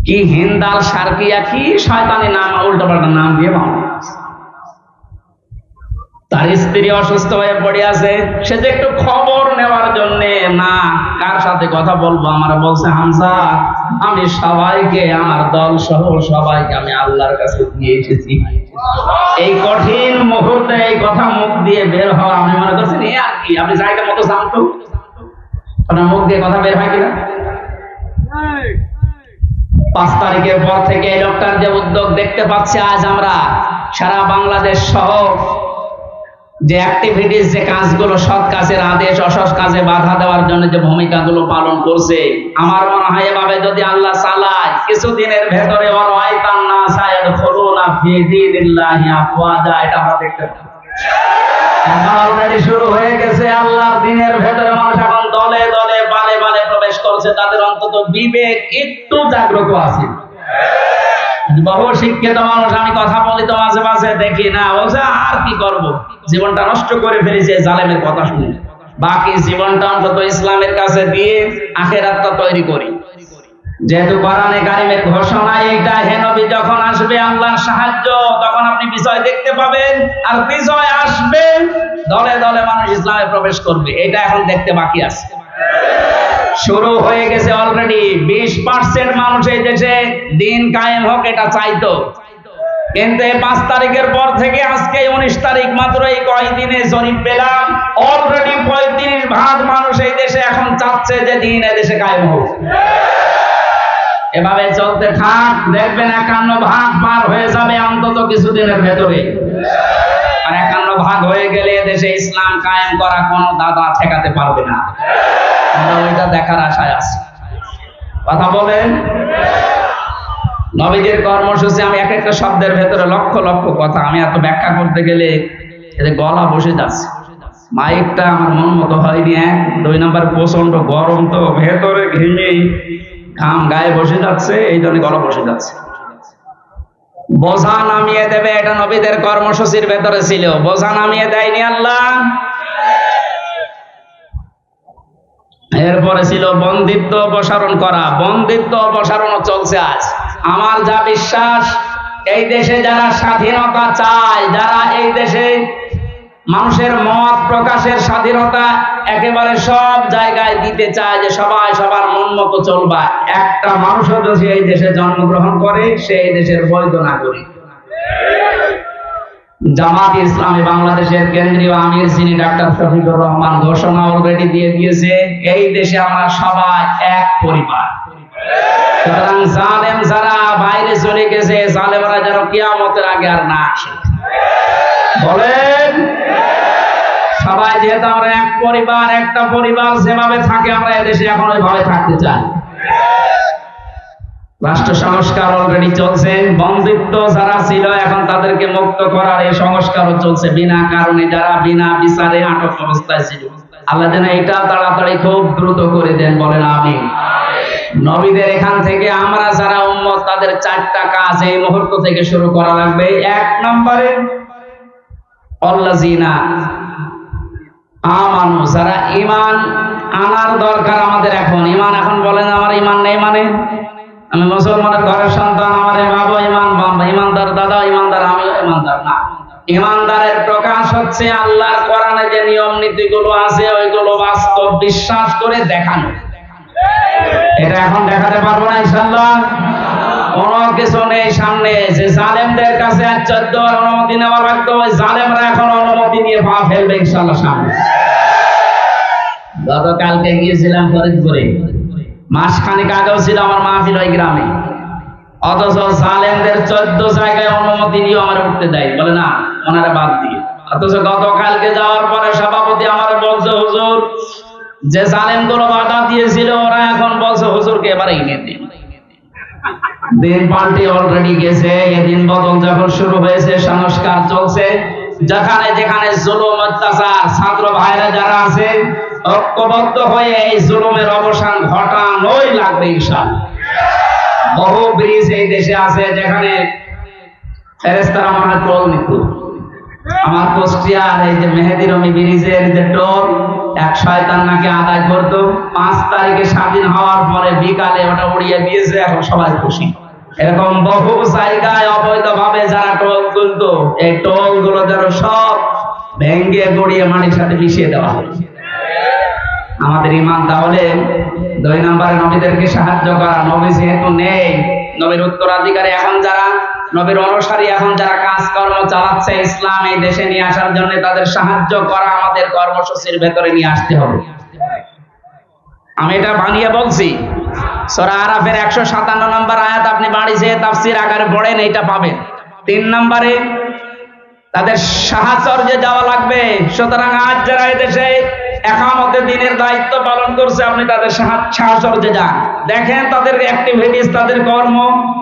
Speaker 1: কি হিন্দাল সার্কিয়া, কি শয়তানি নাম, উল্টো পাল্টা নাম দিয়ে বানানো। তার স্ত্রী অসুস্থ হয়ে পড়ে আছে, সে যে একটু খবর নেওয়ার জন্য, না কার সাথে কথা বলবো, আমার বলছে, হামজা আমি সবাইকে, আমার দল সহ সবাইকে আমি আল্লাহর কাছে দিয়ে এসেছি। এই কঠিন মুহূর্তে এই কথা মুখ দিয়ে বের হওয়া, আমি মনে করছেন এ আর কি, আপনি জায়গা মতো জানতো আপনার মুখ দিয়ে কথা বের হয় কিনা। 5 তারিখের পর থেকে এই লোকটার যে উদ্যোগ দেখতে পাচ্ছি, আজ আমরা সারা বাংলাদেশ সহ যে অ্যাক্টিভিটিস, যে কাজগুলো, সৎ কাজের আদেশ, অসৎ কাজে বাধা দেওয়ার জন্য যে ভূমিকাগুলো পালন করছে, আমার মনে হয় এভাবে যদি আল্লাহ চালায়, কিছুদিনের ভেতরে এটা আমরা দেখতে পাবো। অলরেডি শুরু হয়ে গেছে। আল্লাহর দ্বীনের ভেতরে মানুষ এখন দলে দলে বালে বালে প্রবেশ করছে, তাদের অন্তত বিবেক একটু জাগ্রত আছে। বহু শিক্ষিত মানুষ, আমি কথা বলি তো মাঝে মাঝে, দেখি না, বলছে আর কি করব, জীবনটা নষ্ট করে ফেলেছে জালেমের কথা শুনে, বাকি জীবনটা অন্তত ইসলামের কাছে দিয়ে আখিরাতটা তৈরি করি। যেহেতু কোরআনে কারীমের ঘোষণা এইটা, হে নবী যখন আসবে আল্লাহর সাহায্য, তখন আপনি বিজয় দেখতে পাবেন, আর বিজয় আসবে, দলে দলে মানুষ ইসলামে প্রবেশ করবে। এটা এখন দেখতে বাকি আছে, শুরু হয়ে গেছে অলরেডি। 20% মানুষ এই দেশে দিন কায়েম হোক এটা চাইতো, কিন্তু 5 তারিখের পর থেকে আজকে 19 তারিখ, মাত্র এই কয়েকদিনে জরিপ পেলাম, অলরেডি 35% মানুষ এই দেশে এখন চাচ্ছে যে দিন এই দেশে কায়েম হোক। এভাবে চলতে থাক, দেখবেন 51% পার হয়ে যাবে অন্তত কিছুদিনের ভেতরে। আর 51% হয়ে গেলে দেশে ইসলাম কায়েম করা কোনো দাদা ঠেকাতে পারবে না। আমরা ওইটা দেখার আশায় আছি। কথা বলেন। নবীদের কর্মসূচি, আমি এক একটা শব্দের ভেতরে লক্ষ লক্ষ কথা, আমি এত ব্যাখ্যা করতে গেলে এতে গলা বসে যাচ্ছে। মাইকটা আমার মন মতো হয়নি। 2 নম্বর প্রচন্ড গরম, তো ভেতরে ঘেমে ঘাম গায়ে বসে যাচ্ছে, এই জন্য গলা বসে যাচ্ছে। বোঝা নামিয়ে দেবে, এটা নবীদের কর্মসূচির ভেতরে ছিল। বোঝা নামিয়ে দেয়নি আল্লাহ। এরপরে ছিল বন্দিত্ব অপসারণ করা। বন্দিত্ব অপসারণও চলছে আজ। আমার যা বিশ্বাস, এই দেশে যারা স্বাধীনতা চায়, যারা এই দেশে মানুষের মত প্রকাশের স্বাধীনতা একেবারে সব জায়গায় দিতে চায় যে সবাই সবার মন মতো চলবা। একটা মানুষও যদি এই দেশে জন্মগ্রহণ করে সেই দেশের বৈধ নাগরিক। জামাত ইসলামী বাংলাদেশের কেন্দ্রীয় আমির যিনি ডাক্তার শফিকুর রহমান ঘোষণা অলরেডি দিয়ে দিয়েছে, এই দেশে আমরা সবাই এক পরিবার। সুতরাং জালেম যারা বাইরে চলে গেছে, জালেমরা যেন কিয়ামতের আগে আর না আসে। বলেন সবাই যেহেতু আমরা এক পরিবার, একটা পরিবার যেভাবে থাকে আমরা এদেশে এখন ওইভাবে থাকতে চাই। রাষ্ট্র সংস্কার অলরেডি চলছে, বন্দিত্ব যারা ছিল এখন তাদেরকে মুক্ত করার এই সংস্কারও চলছে। বিনা কারণে যারা বিনা বিচারে আটক অবস্থায় ছিল, আল্লাহ যেন এটা তাড়াতাড়ি খুব দ্রুত করে দেন। বলেন আমিন। নবীদের এখান থেকে আমরা যারা উম্মত তাদের 4টা কাজ এই মুহূর্ত থেকে শুরু করা লাগবে। 1 নম্বরে আল্লাযিনা আমানু, যারা ঈমান আনার দরকার আমাদের এখন। ঈমান এখন বলেন আমার ঈমান নেই মানে আমি মুসলমানের ঘরের সন্তান, আমার বাবা ঈমানদার, দাদা ঈমানদার, আমিও ঈমানদার না। ঈমানদারের প্রকাশ হচ্ছে আল্লাহর কোরআনে যে নিয়ম নীতিগুলো আছে ওইগুলো বাস্তব বিশ্বাস করে দেখানো। এটা এখন দেখাতে পারবো না ইনশাআল্লাহ। কোনো কিছু নেই সামনে যে জালেমদের কাছে 14 বার অনুমতি নেওয়া লাগতো, ওই জালেমরা এখন অনুমতি নিয়ে পা ফেলবে ইনশাআল্লাহ সামনে। গতকালকে গিয়েছিলাম ফরিদপুরে, মাসখানেক আগেও ছিল আমার মাহফিল ওই গ্রামে, অথচ জালেমদের 14 জায়গায় অনুমতি নিয়ে আমার উঠতে দেয়, বলে না ওনারা বাদ দিয়ে। অথচ গতকালকে যাওয়ার পরে সভাপতি আমার বলছে হুজুর যে জালেমগুলো বাধা দিয়েছিল ওরা এখন বলছে হুজুরকে এবারে এনে দিন। দিন পাল্টে অলরেডি গেছে। এদিন বদল যখন শুরু হয়েছে, সংস্কার চলছে, যেখানে যেখানে জুলুম অত্যাচার, ছাত্র ভাইরা যারা আছে ঐক্যবদ্ধ হয়ে এই জুলুমের অবসান ঘটানোই লাগবে ইনশাআল্লাহ। বহু ব্রিজ এই দেশে আছে যেখানে ফেরেশতারা মনে হয় টোল নিত। আমার কুষ্টিয়ার এই যে মেহেদি রমি ব্রিজের যে টোল এক শয়তান নাকি আদায় করতো, 5 তারিখে স্বাধীন হওয়ার পরে বিকালে ওটা উড়িয়ে দিয়েছে, এখন সবাই খুশি। এরকম বহু জায়গায় অবৈধভাবে যারা টোল তুলতো, এই টোল গুলো যেন সব ভেঙ্গে গড়িয়ে মাটির সাথে মিশিয়ে দেওয়া হয়। আমাদের ঈমান তাহলে 2 নম্বরে নবীদেরকে সাহায্য করা। নবী যেহেতু নেই, নবীর উত্তরাধিকারী এখন যারা, নবীর অনুসারী এখন যারা কাজকর্ম চালাচ্ছে ইসলাম এই দেশে নিয়ে আসার জন্য, তাদের সাহায্য করা আমাদের কর্মসূচির ভেতরে নিয়ে আসতে হবে। আমি এটা বানিয়ে বলছি, সূরা আরাফের 157 নম্বর আয়াত আপনি বাড়ি যেয়ে তাফসীর আকারে পড়েন, এইটা পাবেন। 3 নম্বরে তাদের সাহায্যে যাওয়া লাগবে। সুতরাং আজ যারা এদেশে একামতে দ্বীনের দায়িত্ব পালন করছে, আপনি তাদের সাহায্যে যান, দেখেন তাদের অ্যাক্টিভিটিস, তাদের কর্ম,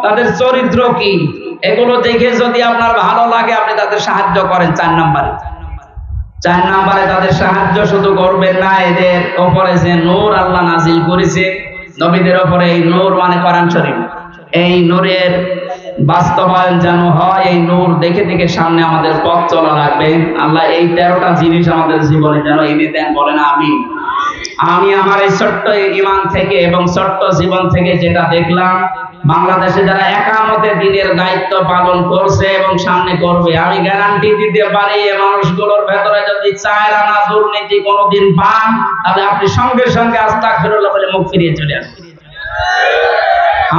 Speaker 1: তাদের চরিত্র কি, এগুলো দেখে যদি আপনার ভালো লাগে আপনি তাদের সাহায্য করেন। 4 নম্বরে তাদের সাহায্য শুধু করবেন না, এদের উপরে যে নূর আল্লাহ নাজিল করেছে নবীদের উপরে, এই নূর মানে কোরআন শরীফ, এই নূরের বাস্তবায়ন যেন হয়। এই নূর দেখে দেখে সামনে আমাদের পথ চলা লাগবে। আল্লাহ এই 13টা জিনিস আমাদের জীবনে যেন এনে দেন। বলেন আমিন। আমি আমার এই ছোট্ট ঈমান থেকে এবং ছোট্ট জীবন থেকে যেটা দেখলাম, বাংলাদেশে যারা একামতে দ্বীনের দায়িত্ব পালন করছে এবং সামনে করবে, আমি গ্যারান্টি দিতে পারি এই মানুষগুলোর ভেতরে যদি 4 আনা দুর্নীতি কোনোদিন পান, তাহলে আপনি সঙ্গে সঙ্গে আস্তাগফিরুল্লাহ বলে মুখ ফিরিয়ে চলে আসবেন।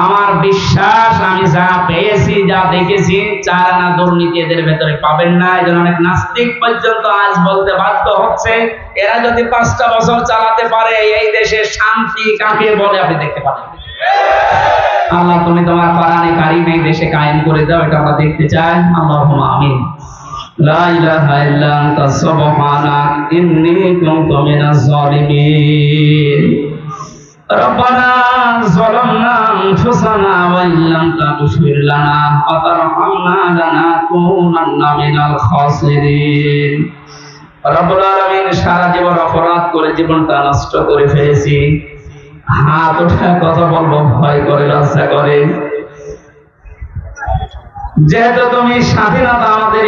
Speaker 1: আমার বিশ্বাস, আমি যা পেয়েছি, যা দেখেছি, 4 আনা দুর্নীতি এদের ভেতরে পাবেন না। এই জন্য অনেক নাস্তিক পর্যন্ত আজ বলতে বাধ্য হচ্ছে এরা যদি 5টা বছর চালাতে পারে এই দেশে শান্তি কাকে বলে আপনি দেখতে পাবেন। আল্লাহ তুমি তোমার কোরআনে কারীম এই দেশে কায়েম করে দাও, এটা আমরা দেখতে চাই। আল্লাহুম্মা আমিন। লা ইলাহা ইল্লা আনতা সুবহানাক ইন্নী কুনতু মিনাজ জালিমিন। রব্বানা যালামনা আনফুসানা ওয়া ইল্লাম তাগফির লানা ওয়া তারহামনা লানাকুনান্না মিনাল খাসিরিন। রব্বুল আলামিন, সারা জীবন অপরাধ করে জীবনটা নষ্ট করে ফেলেছি। হাত উঠে কথা বলবো ভয় করে, লজ্জা করে। যেহেতু তুমি স্বাধীনতা আমাদের